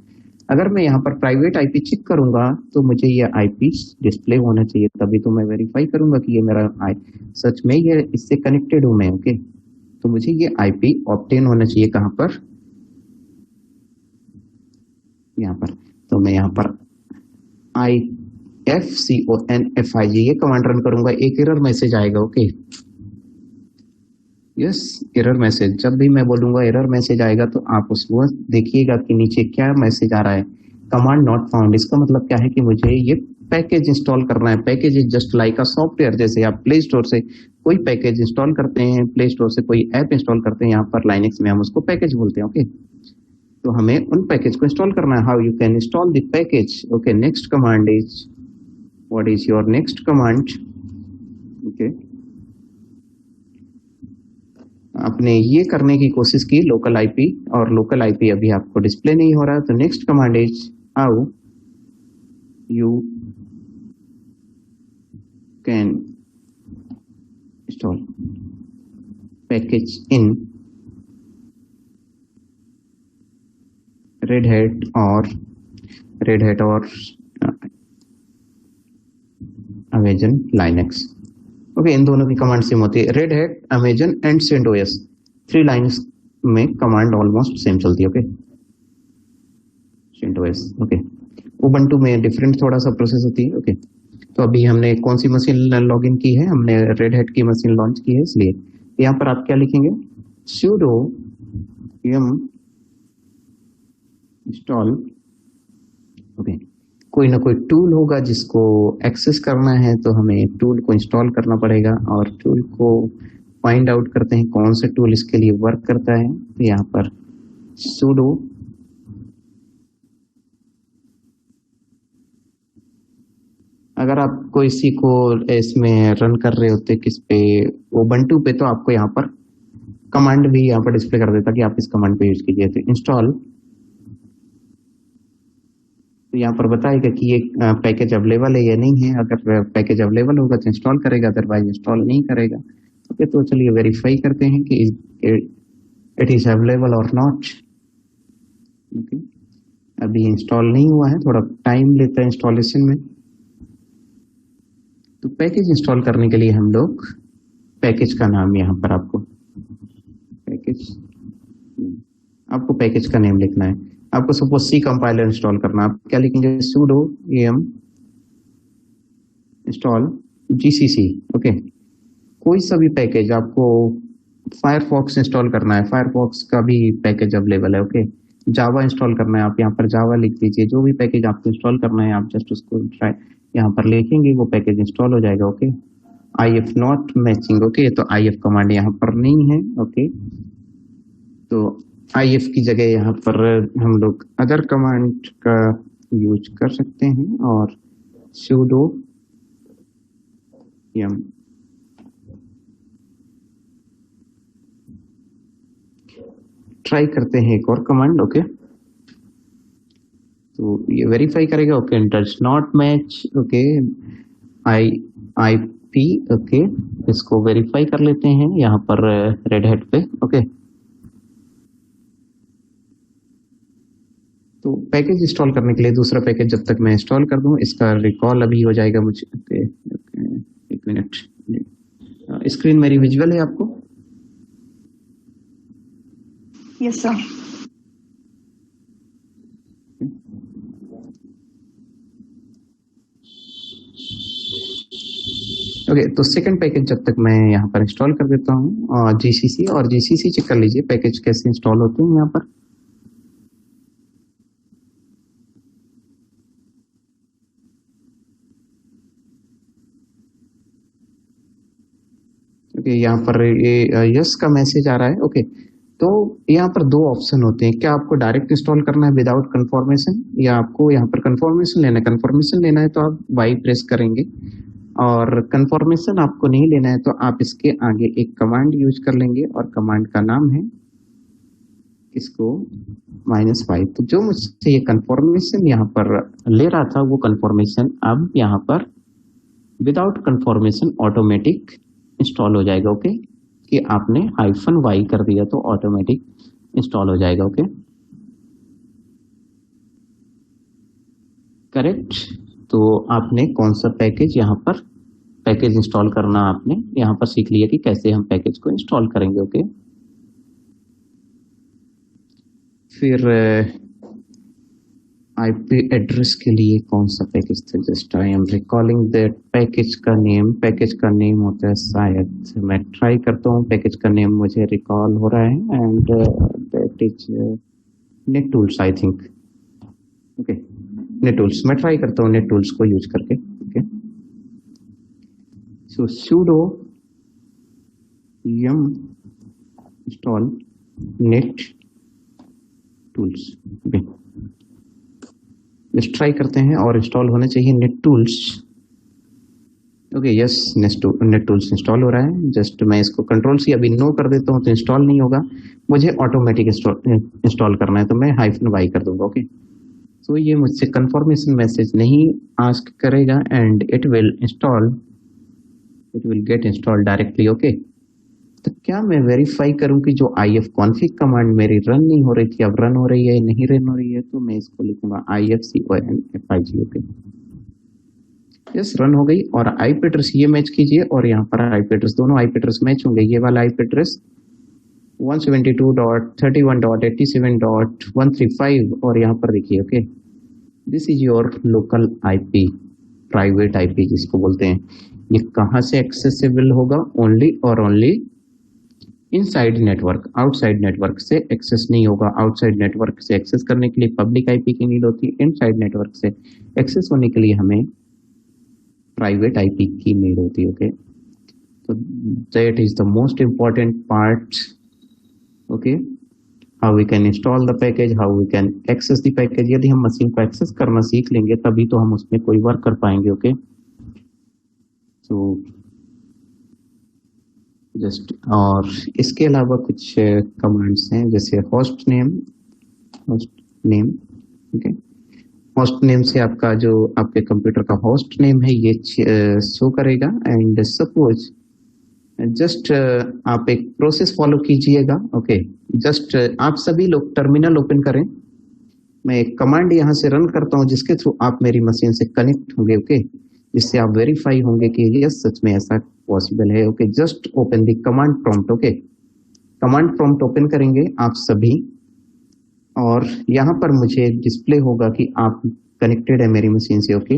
अगर मैं यहाँ पर प्राइवेट आईपी चेक करूंगा तो मुझे ये आईपी डिस्प्ले होना चाहिए, तभी तो मैं वेरीफाई करूंगा कि ये मेरा सच में ये इससे कनेक्टेड हूं मैं, ओके। तो मुझे ये आईपी ऑब्टेन होना चाहिए कहाँ पर, यहाँ पर। तो मैं यहाँ पर ifconfig ये कमांड रन करूंगा, एक एरर मैसेज आएगा, ओके। यस, एरर मैसेज, जब भी मैं बोलूंगा एरर मैसेज आएगा तो आप उसको देखिएगा कि नीचे क्या मैसेज आ रहा है, कमांड नॉट फाउंड। इसका मतलब क्या है कि मुझे ये पैकेज इंस्टॉल करना है। Package is just like a software, जैसे आप प्ले स्टोर से कोई पैकेज इंस्टॉल करते हैं, प्ले स्टोर से कोई ऐप इंस्टॉल करते हैं, यहाँ पर लाइनक्स में हम उसको पैकेज बोलते हैं, ओके। तो हमें उन पैकेज को इंस्टॉल करना है। How you can install the package, okay. Next command is, what is your next command, okay. आपने ये करने की कोशिश की लोकल आईपी, और लोकल आईपी अभी आपको डिस्प्ले नहीं हो रहा, तो next command is how you can install package in Red Hat और अमेजन लाइनेक्स। ओके, इन दोनों की कमांड सेम होती है। Red Hat, Amazon and CentOS, 3 lines में कमांड ऑलमोस्ट सेम चलती है। Okay, CentOS. ओके, उबंटू में डिफरेंट थोड़ा सा प्रोसेस होती है। ओके, तो अभी हमने कौन सी मशीन लॉगिन की है, हमने रेड हैट की मशीन लॉन्च की है, इसलिए यहाँ पर आप क्या लिखेंगे, sudo yum इंस्टॉल। ओके, कोई ना कोई टूल होगा जिसको एक्सेस करना है, तो हमें टूल को इंस्टॉल करना पड़ेगा और टूल को फाइंड आउट करते हैं कौन सा टूल इसके लिए वर्क करता है। तो यहाँ पर sudo अगर आप कोई सी को इसमें रन कर रहे होते किस पे, उबंटू पे, तो आपको यहाँ पर कमांड भी यहाँ पर डिस्प्ले कर देता कि आप इस कमांड पे यूज कीजिए। तो इंस्टॉल, तो यहाँ पर बताएगा कि ये पैकेज अवेलेबल है या नहीं है। अगर पैकेज अवेलेबल होगा तो इंस्टॉल करेगा, अदरवाइज इंस्टॉल नहीं करेगा। ओके, तो चलिए वेरीफाई करते हैं कि इट इज अवेलेबल और नॉट। ओके, अभी इंस्टॉल नहीं हुआ है, थोड़ा टाइम लेता है इंस्टॉलेशन में। तो पैकेज इंस्टॉल करने के लिए हम लोग पैकेज का नाम यहाँ पर आपको पैकेज का नेम लिखना है। आपको सपोज सी कंपाइलर इंस्टॉल करना, आप क्या लिखेंगे, sudo yum install gcc। Okay, कोई सा भी पैकेज आपको, फायरफॉक्स इंस्टॉल करना है, फायरफॉक्स का भी पैकेज अवेलेबल है। ओके, जावा इंस्टॉल करना है, आप यहाँ पर जावा लिख दीजिए। जो भी पैकेज आपको इंस्टॉल करना है, आप जस्ट उसको यहाँ पर लिखेंगे, वो पैकेज इंस्टॉल हो जाएगा। Okay, if not matching. Okay, तो if कमांड यहाँ पर नहीं है। ओके, तो if की जगह यहाँ पर हम लोग अदर कमांड का यूज कर सकते हैं और sudo yum ट्राई करते हैं एक और कमांड। ओके, तो ये वेरीफाई करेगा। Okay, does not match. Okay, IP। Okay, इसको वेरीफाई कर लेते हैं यहाँ पर रेड हैट पे। ओके, तो पैकेज इंस्टॉल करने के लिए दूसरा पैकेज जब तक मैं इंस्टॉल कर दूं, इसका रिकॉल अभी हो जाएगा मुझे। ओके, एक मिनट, स्क्रीन मेरी विजुअल है आपको? Yes sir. ओके, तो सेकंड पैकेज जब तक मैं यहाँ पर इंस्टॉल कर देता हूँ GCC, और GCC चेक कर लीजिए पैकेज कैसे इंस्टॉल होते हैं यहाँ पर। ओके, यहाँ पर ये यस का मैसेज आ रहा है। ओके, तो यहाँ पर दो ऑप्शन होते हैं, क्या आपको डायरेक्ट इंस्टॉल करना है विदाउट कंफर्मेशन, या आपको यहाँ पर कंफर्मेशन लेना है। कंफर्मेशन लेना है तो आप वाई प्रेस करेंगे, और कंफर्मेशन आपको नहीं लेना है तो आप इसके आगे एक कमांड यूज कर लेंगे, और कमांड का नाम है इसको -5। तो जो मुझसे ये कंफर्मेशन यहाँ पर ले रहा था, वो कंफर्मेशन अब यहाँ पर विदाउट कंफर्मेशन ऑटोमेटिक इंस्टॉल हो जाएगा। ओके, कि आपने -y कर दिया तो ऑटोमेटिक इंस्टॉल हो जाएगा। Okay, correct. तो आपने कौन सा पैकेज यहाँ पर पैकेज इंस्टॉल करना आपने यहाँ पर सीख लिया कि कैसे हम पैकेज को इंस्टॉल करेंगे। ओके, फिर IP एड्रेस के लिए कौन सा पैकेज था, just I M recalling that package का नेम होता है शायद, मैं ट्राई करता हूँ। पैकेज का नेम मुझे रिकॉल हो रहा है, and that is net tools I think. Okay, net tools, मैं ट्राई करता हूँ नेटटूल्स को यूज करके। Okay, so sudo yum install net tools. Okay, try करते हैं, और इंस्टॉल होना चाहिए net tools. Okay, yes, net tools install हो रहा है। जस्ट मैं इसको कंट्रोल-C अभी नो कर देता हूँ तो इंस्टॉल नहीं होगा, मुझे ऑटोमेटिक इंस्टॉल करना है, तो मैं -y कर दूंगा। ओके, तो ये मुझसे कंफर्मेशन मैसेज नहीं आस्क करेगा, and it will get install directly. Okay, तो क्या मैं वेरीफाई करूं कि जो ifconfig कमांड मेरी रन नहीं हो रही थी, अब रन हो रही है, नहीं रन हो रही है, तो मैं इसको लिखूंगा ifconfig। ओके, यस, रन हो गई। और आईपी एड्रेस ये मैच कीजिए और यहाँ पर आईपी एड्रेस, दोनों आईपी एड्रेस मैच होंगे। ये वाला आईपी एड्रेस 172.31.87.135 और यहाँ पर देखिए, okay, this is your local IP, private IP जिसको बोलते हैं। ये कहाँ से एक्सेसिबल होगा? ओनली और only inside network, outside network से एक्सेस नहीं होगा। आउटसाइड नेटवर्क से एक्सेस करने के लिए पब्लिक आईपी की नीड होती है, इनसाइड नेटवर्क से एक्सेस होने के लिए हमें प्राइवेट आईपी की नीड होती है। ओके, तो that is the most important part. Okay, how we can install the package, how we can access the package. यदि हम मशीन को एक्सेस करना सीख लेंगे तभी तो हम उसमें कोई वर्क कर पाएंगे। ओके, तो जस्ट, और इसके अलावा कुछ कमांड्स हैं जैसे host name. Okay, host name से आपका जो आपके कंप्यूटर का होस्ट नेम है ये शो करेगा। एंड सपोज जस्ट आप एक प्रोसेस फॉलो कीजिएगा। ओके, जस्ट आप सभी लोग टर्मिनल ओपन करें। मैं एक कमांड यहाँ से रन करता हूँ जिसके थ्रू आप मेरी मशीन से कनेक्ट होंगे। ओके, जिससे आप वेरीफाई होंगे कि यस सच में ऐसा पॉसिबल है। Okay, just open the command prompt. Okay, command prompt open करेंगे आप सभी और यहाँ पर मुझे डिस्प्ले होगा कि आप कनेक्टेड है मेरी मशीन से। ओके,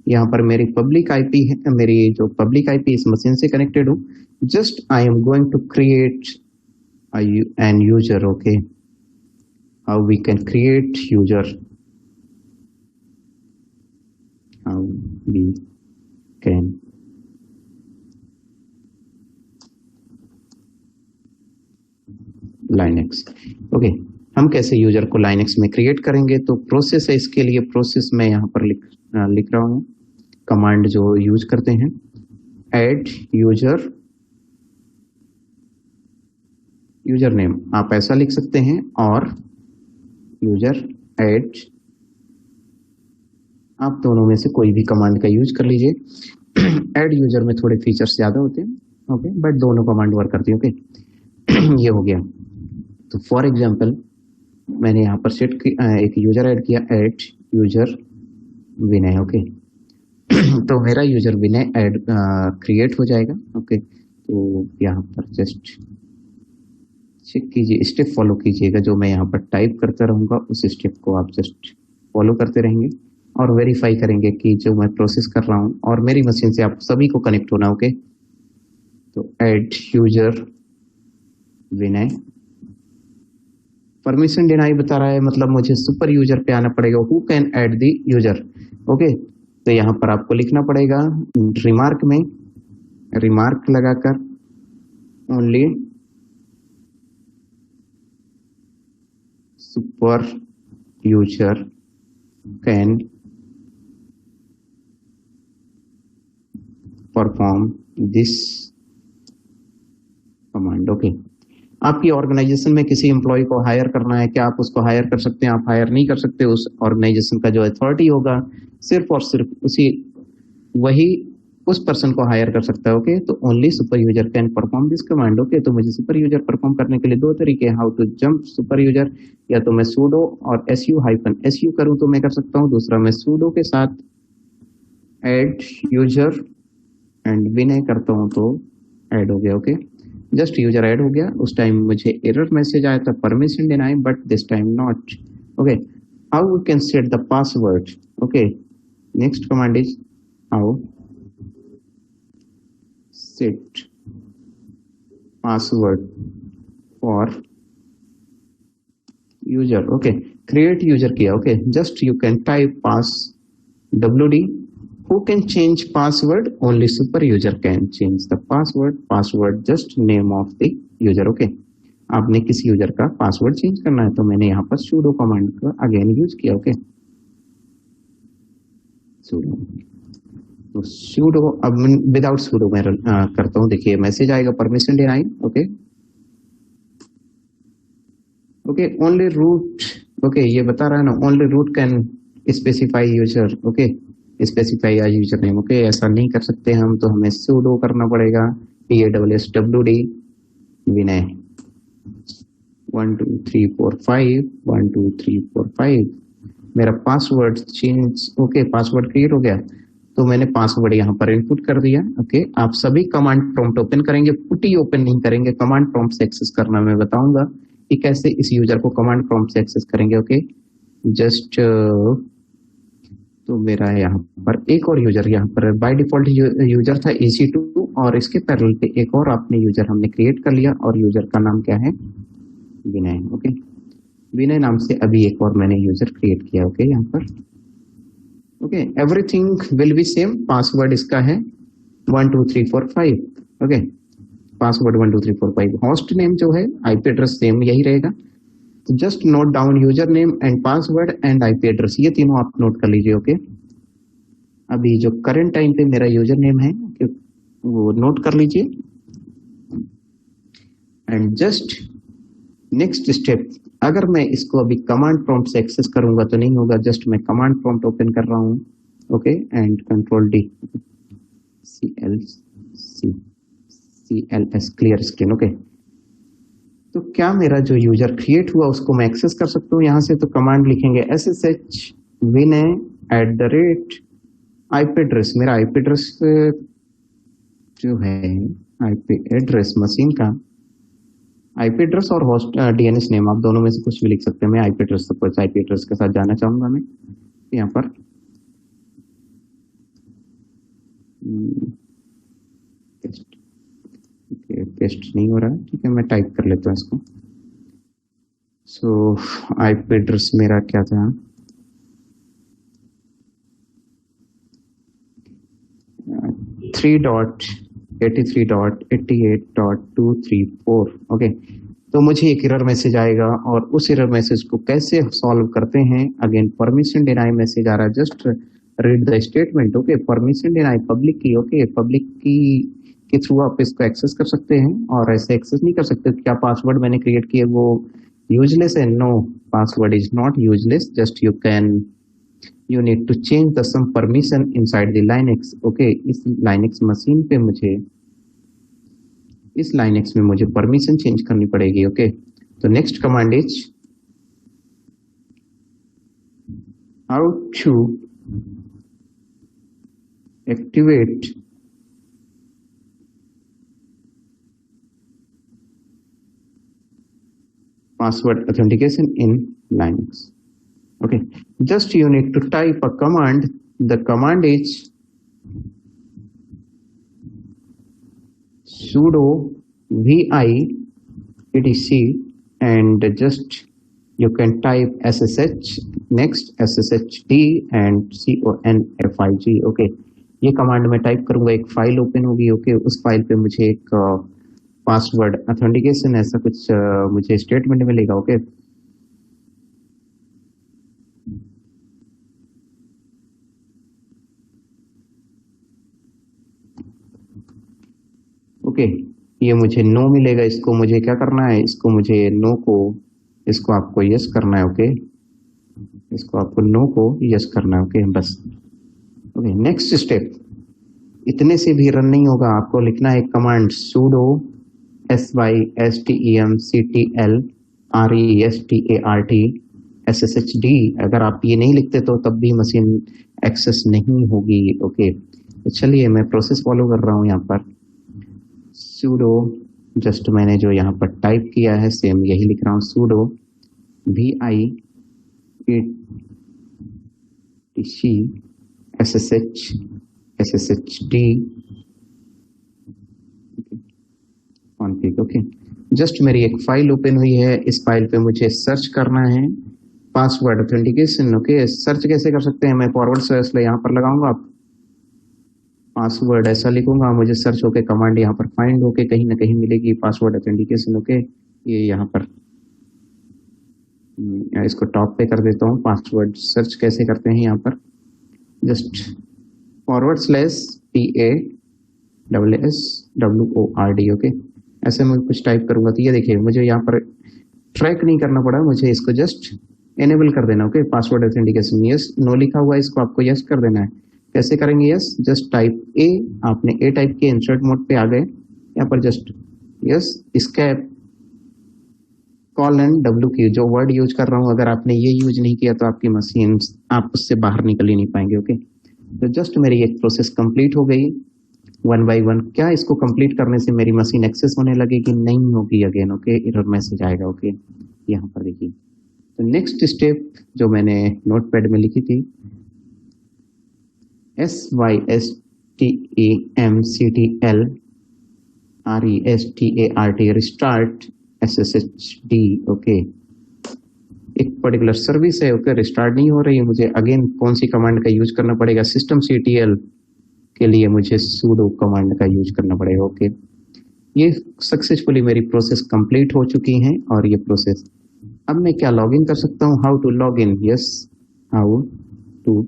यहाँ पर मेरी पब्लिक आईपी है, मेरी जो पब्लिक आईपी इस मशीन से कनेक्टेड हूँ। Just I am going to create an user. Okay, how we can create user, how we can Linux. Okay, हम कैसे यूजर को लाइनेक्स में क्रिएट करेंगे? तो प्रोसेस है इसके लिए। प्रोसेस मैं यहाँ पर लिख रहा हूँ, कमांड जो यूज करते हैं, ऐड यूजर, यूजर नेम आप ऐसा लिख सकते हैं, और यूजर ऐड, आप दोनों में से कोई भी कमांड का यूज कर लीजिए। ऐड यूजर में थोड़े फीचर्स ज्यादा होते हैं। ओके, बट दोनों कमांड वर्क करती है। ओके, ये हो गया। तो फॉर एग्जांपल मैंने यहाँ पर सेट एक यूजर ऐड किया, ऐड यूजर विनय। ओके, तो मेरा यूजर विनय ऐड क्रिएट हो जाएगा। ओके, तो यहाँ पर जस्ट चेक कीजिए, स्टेप फॉलो कीजिएगा। जो मैं यहाँ पर टाइप करता रहूंगा उस स्टेप को आप जस्ट फॉलो करते रहेंगे और वेरीफाई करेंगे कि जो मैं प्रोसेस कर रहा हूँ और मेरी मशीन से आप सभी को कनेक्ट होना। ओके, तो ऐड यूजर विनय, परमिशन डिनाई बता रहा है, मतलब मुझे सुपर यूजर पे आना पड़ेगा। Who can add the user. Okay, तो यहाँ पर आपको लिखना पड़ेगा रिमार्क में, रिमार्क लगाकर only super user can perform this command. Okay, आपकी ऑर्गेनाइजेशन में किसी एम्प्लॉय को हायर करना है, क्या आप उसको हायर कर सकते हैं? आप हायर नहीं कर सकते। उस ऑर्गेनाइजेशन का जो अथॉरिटी होगा सिर्फ और सिर्फ वही उस पर्सन को हायर कर सकता है। ओके, तो only super user can perform this command. Okay, तो मुझे सुपर यूजर परफॉर्म करने के लिए दो तरीके हैं, how to jump super user. या तो मैं सूडो और SU करूं तो मैं कर सकता हूं। दूसरा मैं सूडो के साथ ऐड यूजर एंड विनय करता हूं तो ऐड हो गया। ओके, जस्ट यूजर ऐड हो गया। उस टाइम मुझे एरर मैसेज आया था, permission deny, but this time not. Okay, how we can set the password. Okay, next command is how set password for user. Okay, create user किया। Okay, just you can type pass WD। Who can change password? Only super user can change the password. Password just name of the user. Okay, आपने किसी user का password change करना है तो मैंने यहाँ पर sudo कमांड का अगेन यूज किया। ओके, sudo, तो sudo, अब विदाउट sudo मैं करता हूँ। देखिए मैसेज आएगा, permission denied. Okay, okay, only root. Okay, ये बता रहा है ना, only root can specify user. Okay, specify as user name. Okay, ऐसा नहीं कर सकते हम, तो हमें sudo करना पड़ेगा, PASSWD विनय 1 2 3 4 5 1 2 3 4 5। मेरा password change. Okay, password create हो गया। तो मैंने पासवर्ड यहाँ पर इनपुट कर दिया। ओके, आप सभी कमांड प्रॉम्प्ट ओपन करेंगे, पुटी ओपन नहीं करेंगे। कमांड प्रॉम्प्ट से एक्सेस करना मैं बताऊंगा कि कैसे इस यूजर को कमांड प्रॉम्प्ट से एक्सेस करेंगे। ओके, जस्ट तो मेरा यहाँ पर एक और यूजर यहाँ पर बाय डिफॉल्ट यूजर था EC2, और इसके पैरेलल पे एक और आपने यूजर हमने क्रिएट कर लिया, और यूजर का नाम क्या है, विनय। ओके, विनय नाम से अभी एक और मैंने यूजर क्रिएट किया। ओके, यहाँ पर okay, everything will be same. Password इसका है 1 2 3 4 5। Okay, password 1 2 3 4 5। होस्ट नेम जो है, आईपी एड्रेस सेम यही रहेगा। तो just note down user name and password and IP address, ये तीनों आप नोट कर लीजिए। ओके, अभी जो करंट टाइम पे मेरा यूजर नेम है वो नोट कर लीजिए। एंड जस्ट नेक्स्ट स्टेप, अगर मैं इसको अभी कमांड प्रॉम्प्ट से एक्सेस करूंगा तो नहीं होगा। जस्ट मैं कमांड प्रॉम्प्ट ओपन कर रहा हूं। Okay, and control D, CLS clear screen. Okay, तो क्या मेरा जो यूजर क्रिएट हुआ उसको मैं एक्सेस कर सकता हूँ यहाँ से? तो कमांड लिखेंगे SSH विनय @ आईपी एड्रेस। मेरा आईपी एड्रेस जो है, आईपी एड्रेस मशीन का आईपी एड्रेस और होस्ट DNS नेम, आप दोनों में से कुछ भी लिख सकते हैं। मैं IP address, suppose IP address के साथ जाना चाहूंगा मैं यहाँ पर। पेस्ट नहीं हो रहा है, ठीक है, मैं टाइप कर लेता हूँ इसको। सो आईपी एड्रेस मेरा क्या था, 3.83.88.234। ओके, तो मुझे एक एरर मैसेज आएगा, और उस एरर मैसेज को कैसे सॉल्व करते हैं? अगेन परमिशन डिनाई मैसेज आ रहा है, just read the statement. Okay, permission deny public की। ओके, पब्लिक की के थ्रू आप इसको एक्सेस कर सकते हैं, और ऐसे एक्सेस नहीं कर सकते। क्या पासवर्ड मैंने क्रिएट किया वो यूजलेस है? No, password is not useless, just you need to change the some permission inside the Linux। okay, इस Linux मशीन पे मुझे, इस Linux में मुझे परमिशन चेंज करनी पड़ेगी। ओके, तो next command is how to activate password authentication in Linux। Okay, just you need to type a command. The command is sudo vi etc, and just you can type ssh next sshd and config। okay, ये command मैं type करूंगा, एक file open होगी। Okay, उस file पे मुझे एक password authentication ऐसा कुछ मुझे स्टेटमेंट मिलेगा। ओके, ओके, ये मुझे नो मिलेगा। इसको मुझे क्या करना है, इसको मुझे नो को, इसको आपको यस करना है। ओके, इसको आपको नो को यस करना है। ओके, बस। ओके, नेक्स्ट स्टेप, इतने से भी रन नहीं होगा, आपको लिखना है कमांड sudo systemctl restart अगर आप ये नहीं लिखते तो तब भी मशीन एक्सेस नहीं होगी। ओके, तो चलिए मैं प्रोसेस फॉलो कर रहा हूँ यहाँ पर। sudo, जस्ट मैंने जो यहाँ पर टाइप किया है सेम यही लिख रहा हूँ, sudo vi etc sshd config। Okay, just मेरी एक फाइल ओपन हुई है, इस फाइल पे मुझे सर्च करना है पासवर्ड ऑथेंटिकेशन। ओके, सर्च कैसे कर सकते हैं? मैं फॉरवर्ड स्लैश यहाँ पर लगाऊंगा, पासवर्ड ऐसा लिखूंगा, मुझे सर्च होके कमांड यहाँ पर फाइंड होके कहीं ना कहीं मिलेगी पासवर्ड ऑथेंटिकेशन। ओके, ये यहाँ पर इसको टॉप पे कर देता हूँ। पासवर्ड सर्च कैसे करते हैं यहाँ पर, जस्ट /PASSWORD। ओके, ऐसे मैं कुछ टाइप करूंगा तो ये देखिए मुझे यहाँ पर ट्रैक नहीं करना पड़ा, मुझे इसको जस्ट एनेबल कर देना। Okay, password authentication yes, no लिखा हुआ है, इसको आपको यस कर देना है। कैसे करेंगे यस? जस्ट टाइप ए, आपने ए टाइप किया, इंसर्ट मोड पे आ गए, यहाँ पर जस्ट यस, escape :W की जो वर्ड यूज कर रहा हूँ, अगर आपने ये यूज नहीं किया तो आपकी मशीन, आप उससे बाहर निकल ही नहीं पाएंगे। ओके, तो जस्ट मेरी एक प्रोसेस कंप्लीट हो गई 1 बाई 1। क्या इसको कंप्लीट करने से मेरी मशीन एक्सेस होने लगेगी? नहीं होगी अगेन। ओके, एरर मैसेज आएगा। ओके, यहाँ पर देखिए। तो नेक्स्ट स्टेप जो मैंने नोटपैड में लिखी थी, SYSTEMCTL रिस्टार्ट SSHD। ओके, एक पर्टिकुलर सर्विस है। ओके, रिस्टार्ट नहीं हो रही है, मुझे अगेन कौन सी कमांड का यूज करना पड़ेगा? systemctl के लिए मुझे sudo कमांड का यूज करना पड़ेगा। ओके, ये सक्सेसफुली मेरी प्रोसेस कंप्लीट हो चुकी है। और ये प्रोसेस अब मैं क्या लॉग इन कर सकता हूँ? How to log in? Yes, how to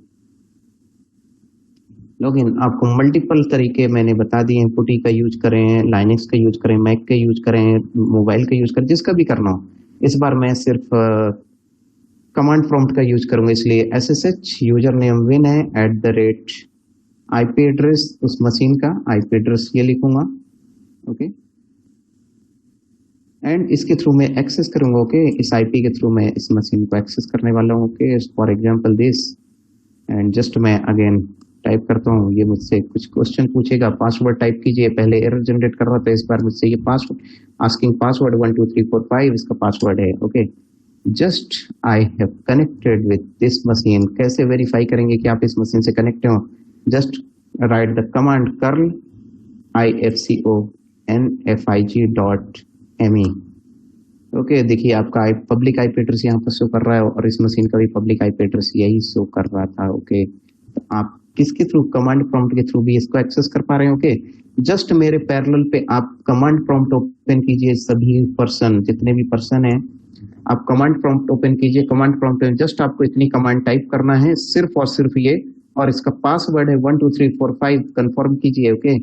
log in. आपको मल्टीपल तरीके मैंने बता दिए हैं। पुटी का यूज करें, लाइनक्स का यूज करें, मैक का यूज करें, मोबाइल का यूज करें, जिसका भी करना हो। इस बार मैं सिर्फ कमांड प्रॉम्प्ट का यूज करूंगा, इसलिए SSH यूजर नेम विन है @ IP एड्रेस उस मशीन का IP एड्रेस ये लिखूंगा। ओके, एंड इसके थ्रू मैं एक्सेस करूंगा। ओके, इस IP के थ्रू मैं इस मशीन को एक्सेस करने वाला हूँ। Okay, for example this, and just मैं अगेन टाइप करता हूँ। ये मुझसे कुछ क्वेश्चन पूछेगा, पासवर्ड टाइप कीजिए। पहले एरर जनरेट कर रहा था, इस बार मुझसे ये पासवर्ड आस्किंग पासवर्ड 1 2 3 4 5 इसका पासवर्ड है। Okay, just I have connected with this machine. कैसे वेरीफाई करेंगे कि आप इस मशीन से कनेक्ट हो? Just write the command curl ifconfig.me। Okay, देखिए आपका पब्लिक IP एड्रेस यहाँ पर शो कर रहा है और इस मशीन का भी पब्लिक IP एड्रेस यही शो कर रहा था। ओके, तो आप किसके थ्रू? कमांड प्रॉम्प्ट के थ्रू भी इसको एक्सेस कर पा रहे हैं। ओके, जस्ट मेरे पैरेलल पे आप कमांड प्रॉम्प्ट ओपन कीजिए। सभी पर्सन, जितने भी पर्सन हैं, आप कमांड प्रॉम्प्ट ओपन कीजिए। कमांड प्रॉम्प्ट में जस्ट आपको इतनी कमांड टाइप करना है, सिर्फ और सिर्फ ये, और इसका पासवर्ड है 1 2 3 4 5। कंफर्म कीजिए। ओके,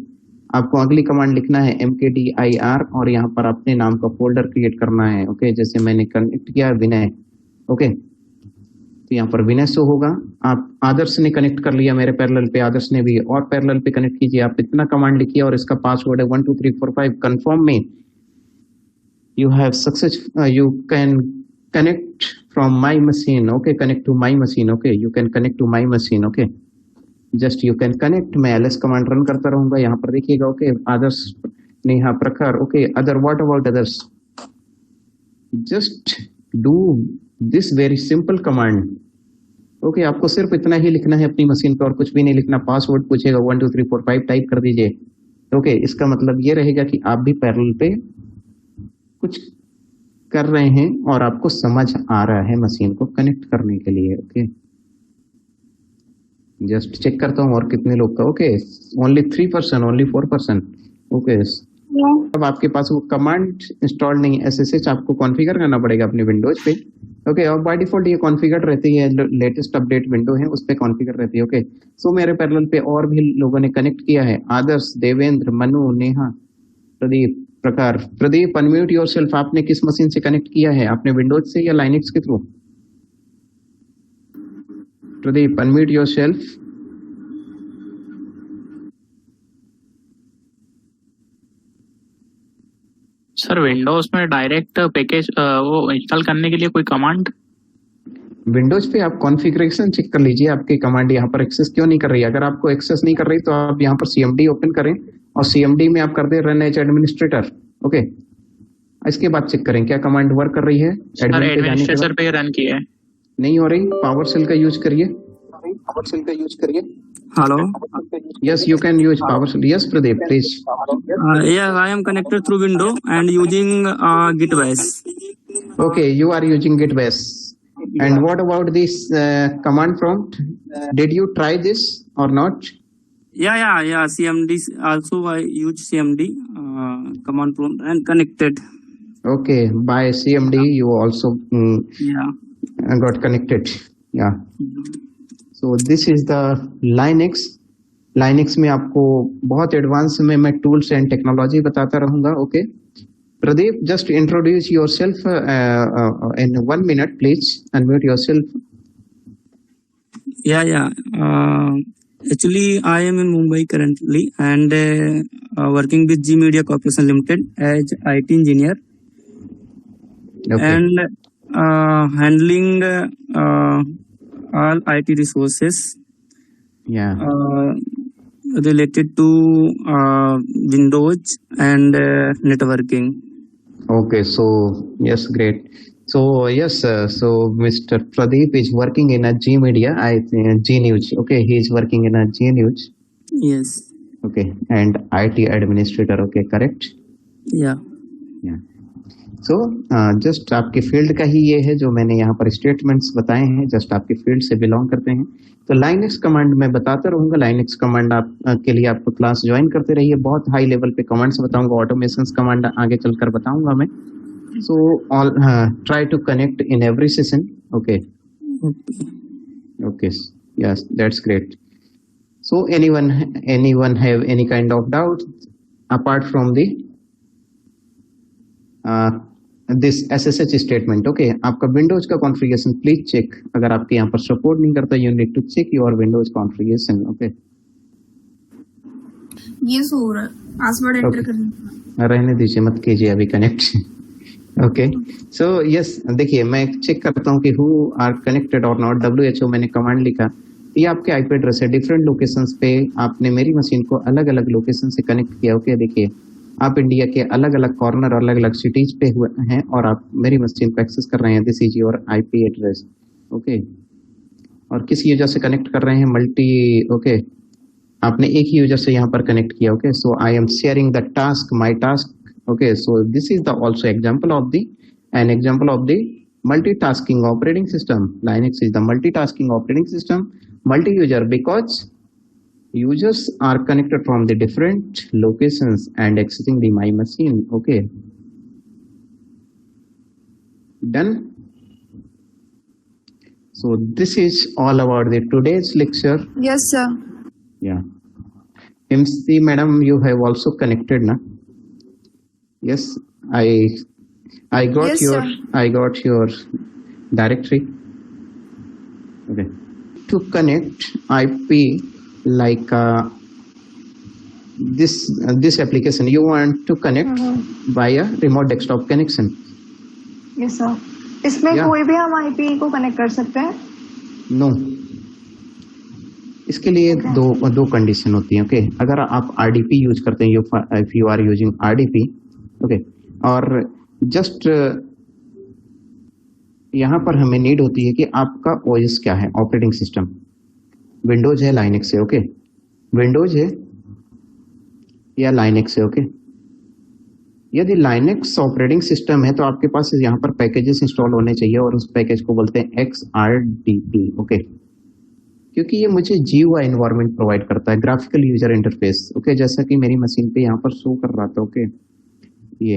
आपको अगली कमांड लिखना है mkdir और यहाँ पर अपने नाम का फोल्डर क्रिएट करना है। ओके, जैसे मैंने कनेक्ट किया विनय। ओके, तो यहाँ पर विनय शो होगा। आप आदर्श ने कनेक्ट कर लिया मेरे पैरेलल पे, आदर्श ने भी और पैरेलल पे कनेक्ट कीजिए। आप इतना कमांड लिखिए और इसका पासवर्ड है 1 2 3 4 5। कंफर्म में you have success, you can connect from my machine। okay, connect to my machine। okay, you can connect to my machine। okay, just you can connect। मैं ls कमांड रन करता रहूंगा। यहाँ पर देखिएगा। Okay, आदर्श नेहा प्रखर। Okay, other what about others? Just do this very simple command. Okay, आपको सिर्फ इतना ही लिखना है अपनी मशीन पे और कुछ भी नहीं लिखना। पासवर्ड पूछेगा 1 2 3 4 5 टाइप कर दीजिए। ओके, इसका मतलब ये रहेगा कि आप भी पैरेलल पे कुछ कर रहे हैं और आपको समझ आ रहा है मशीन को कनेक्ट करने के लिए। ओके, जस्ट चेक करता हूँ और कितने लोग का। Okay, only 3%, only 4%। ओके, अब आपके पास वो कमांड इंस्टॉल नहीं है, SSH आपको कॉन्फ़िगर करना पड़ेगा अपने विंडोज पे। ओके, और बाय डिफॉल्ट ये कॉन्फ़िगर रहती है, लेटेस्ट अपडेट विंडो है उस पे कॉन्फ़िगर रहती है। ओके, सो मेरे पैरेलल पे और भी लोगों ने कनेक्ट किया है। आदर्श, देवेंद्र, मनु, नेहा, प्रदीप, प्रकार। Pradeep, unmute yourself. आपने किस मशीन से कनेक्ट किया है? आपने विंडोज से या लाइनक्स के through? Pradeep, unmute yourself. Sir, Windows में डायरेक्ट पैकेज वो इंस्टॉल करने के लिए कोई कमांड? विंडोज पे आप कॉन्फ़िगरेशन चेक कर लीजिए, आपकी कमांड यहाँ पर एक्सेस क्यों नहीं कर रही है। अगर आपको एक्सेस नहीं कर रही तो आप यहाँ पर CMD ओपन करें और CMD में आप कर दें रन एज एडमिनिस्ट्रेटर। ओके, इसके बाद चेक करें क्या कमांड वर्क कर रही है। एडमिनिस्ट्रेटर पे रन किया है, नहीं हो रही। पावर सेल का यूज करिए। Hello. Yes, you can use PowerShell। Yes, Pradeep, please। Yeah, I am connected through window and using GitBash. Okay, you are using GitBash। And what about this command prompt? Did you try this or not? Yeah. CMD also I use CMD command prompt and connected. Okay, by CMD you also got connected। Yeah। So this is the Linux। Linux में आपको बहुत advance में मैं tools and technology बताता रहूंगा। Okay, Pradeep, just introduce yourself in 1 minute, please। Unmute yourself। Yeah. Actually, I am in Mumbai currently and working with G Media Corporation Limited as IT engineer। Okay। And handling all IT resources Yeah. Related to Windows and networking. Okay. So yes, great. So yes, so Mr. Pradeep is working in a G Media, I think G News. Okay, he is working in a G News. Yes. Okay, and IT administrator. Okay, correct. Yeah. Yeah. So just आपके field का ही ये है जो मैंने यहाँ पर statements बताए हैं, जस्ट आपके फील्ड से बिलोंग करते हैं। तो लाइनक्स कमांड मैं बताता रहूंगा। लाइनक्स कमांड आप के लिए आप क्लास ज्वाइन करते रहिए। बहुत हाई लेवल पे कमांड्स बताऊंगा, ऑटोमेशन कमांड आगे चलकर बताऊंगा मैं। So all try to connect in every session. Okay okay, yes, that's great. So anyone have any kind of doubt apart from the this SSH statement? Okay, आपका Windows का configuration please check. अगर आपके यहाँ पर support नहीं करता, you need to check your Windows configuration. Okay, ये सो हो रहा है, पासवर्ड एंटर करना। रहने दीजिए, मत कीजिए अभी कनेक्ट। ओके, सो यस, देखिए मैं चेक करता हूँ कि हु आर कनेक्टेड और नॉट। WHO मैंने कमांड लिखा, ये आपके आईपी एड्रेस है। डिफरेंट लोकेशंस पे आपने मेरी मशीन को अलग अलग लोकेशन से कनेक्ट किया। ओके, देखिए आप इंडिया के अलग अलग कॉर्नर, अलग अलग सिटीज पे हुए हैं और आप मेरी मशीन को एक्सेस कर रहे हैं। This is your IP address. Okay, और किस यूजर से कनेक्ट कर रहे हैं? मल्टी। ओके, आपने एक ही यूजर से यहाँ पर कनेक्ट किया। Okay, so I am sharing the task, my task. Okay, so this is the also example of the multitasking operating system. Linux is the multitasking operating system. Multi-user because users are connected from the different locations and accessing the my machine. Okay, done. So this is all about the today's lecture. Yes, sir. Yeah. MC madam, you have also connected, na? Yes, I got Yes, your sir. I got your directory. Okay. To connect IP like this application, you want to connect via remote desktop connection. Yes sir, इसमें Yeah. कोई भी हम IP को connect कर सकते हैं? No, इसके लिए दो कंडीशन होती है। ओके, अगर आप RDP यूज करते हैं, if you are using RDP, okay, और जस्ट यहाँ पर हमें नीड होती है कि आपका OS क्या है, ऑपरेटिंग सिस्टम। विंडोज है, लाइनेक्स है। ओके, विंडोज है या लाइनेक्स है। ओके, यदि लाइनेक्स ऑपरेटिंग सिस्टम है तो आपके पास यहाँ पर पैकेजेस इंस्टॉल होने चाहिए और उस पैकेज को बोलते हैं XRDP। ओके, क्योंकि ये मुझे GUI एनवायरनमेंट प्रोवाइड करता है, ग्राफिकल यूजर इंटरफेस। ओके, जैसा कि मेरी मशीन पे यहाँ पर शो कर रहा था। ओके, ये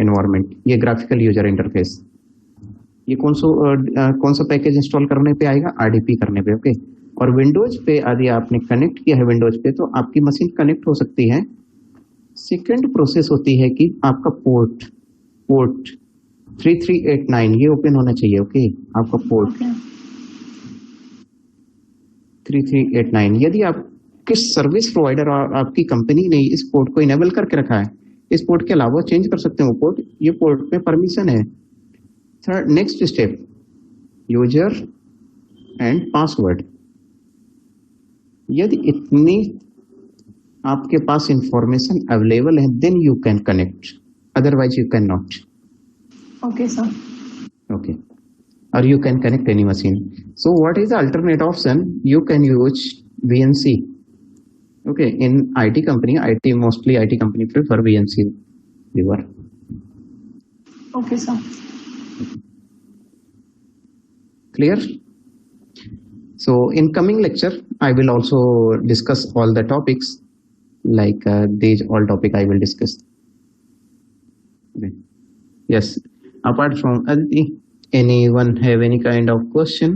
एनवायरनमेंट, ये ग्राफिकल यूजर इंटरफेस, ये कौन सा पैकेज इंस्टॉल करने पे आएगा? RDP करने पे। ओके, और विंडोज पे यदि आपने कनेक्ट किया है विंडोज पे, तो आपकी मशीन कनेक्ट हो सकती है। सेकेंड प्रोसेस होती है कि आपका पोर्ट 3389 ये ओपन होना चाहिए। ओके, आपका पोर्ट 3389, यदि आप किस सर्विस प्रोवाइडर और आपकी कंपनी ने इस पोर्ट को इनेबल करके रखा है, इस पोर्ट के अलावा चेंज कर सकते हो पोर्ट, ये पोर्ट में परमिशन है। Third, next step, user and password. यदि इतनी आपके पास इंफॉर्मेशन अवेलेबल है, then you can connect, otherwise you can not. Okay sir. Okay, or you can connect any machine. So what is the alternate option? You can use VNC. Okay, in IT company, mostly IT company prefer VNC viewer. Okay sir. Clear? So in coming lecture, I will also discuss all the topics, like these all topic I will discuss. Okay. Yes. Apart from Aditi, anyone have any kind of question?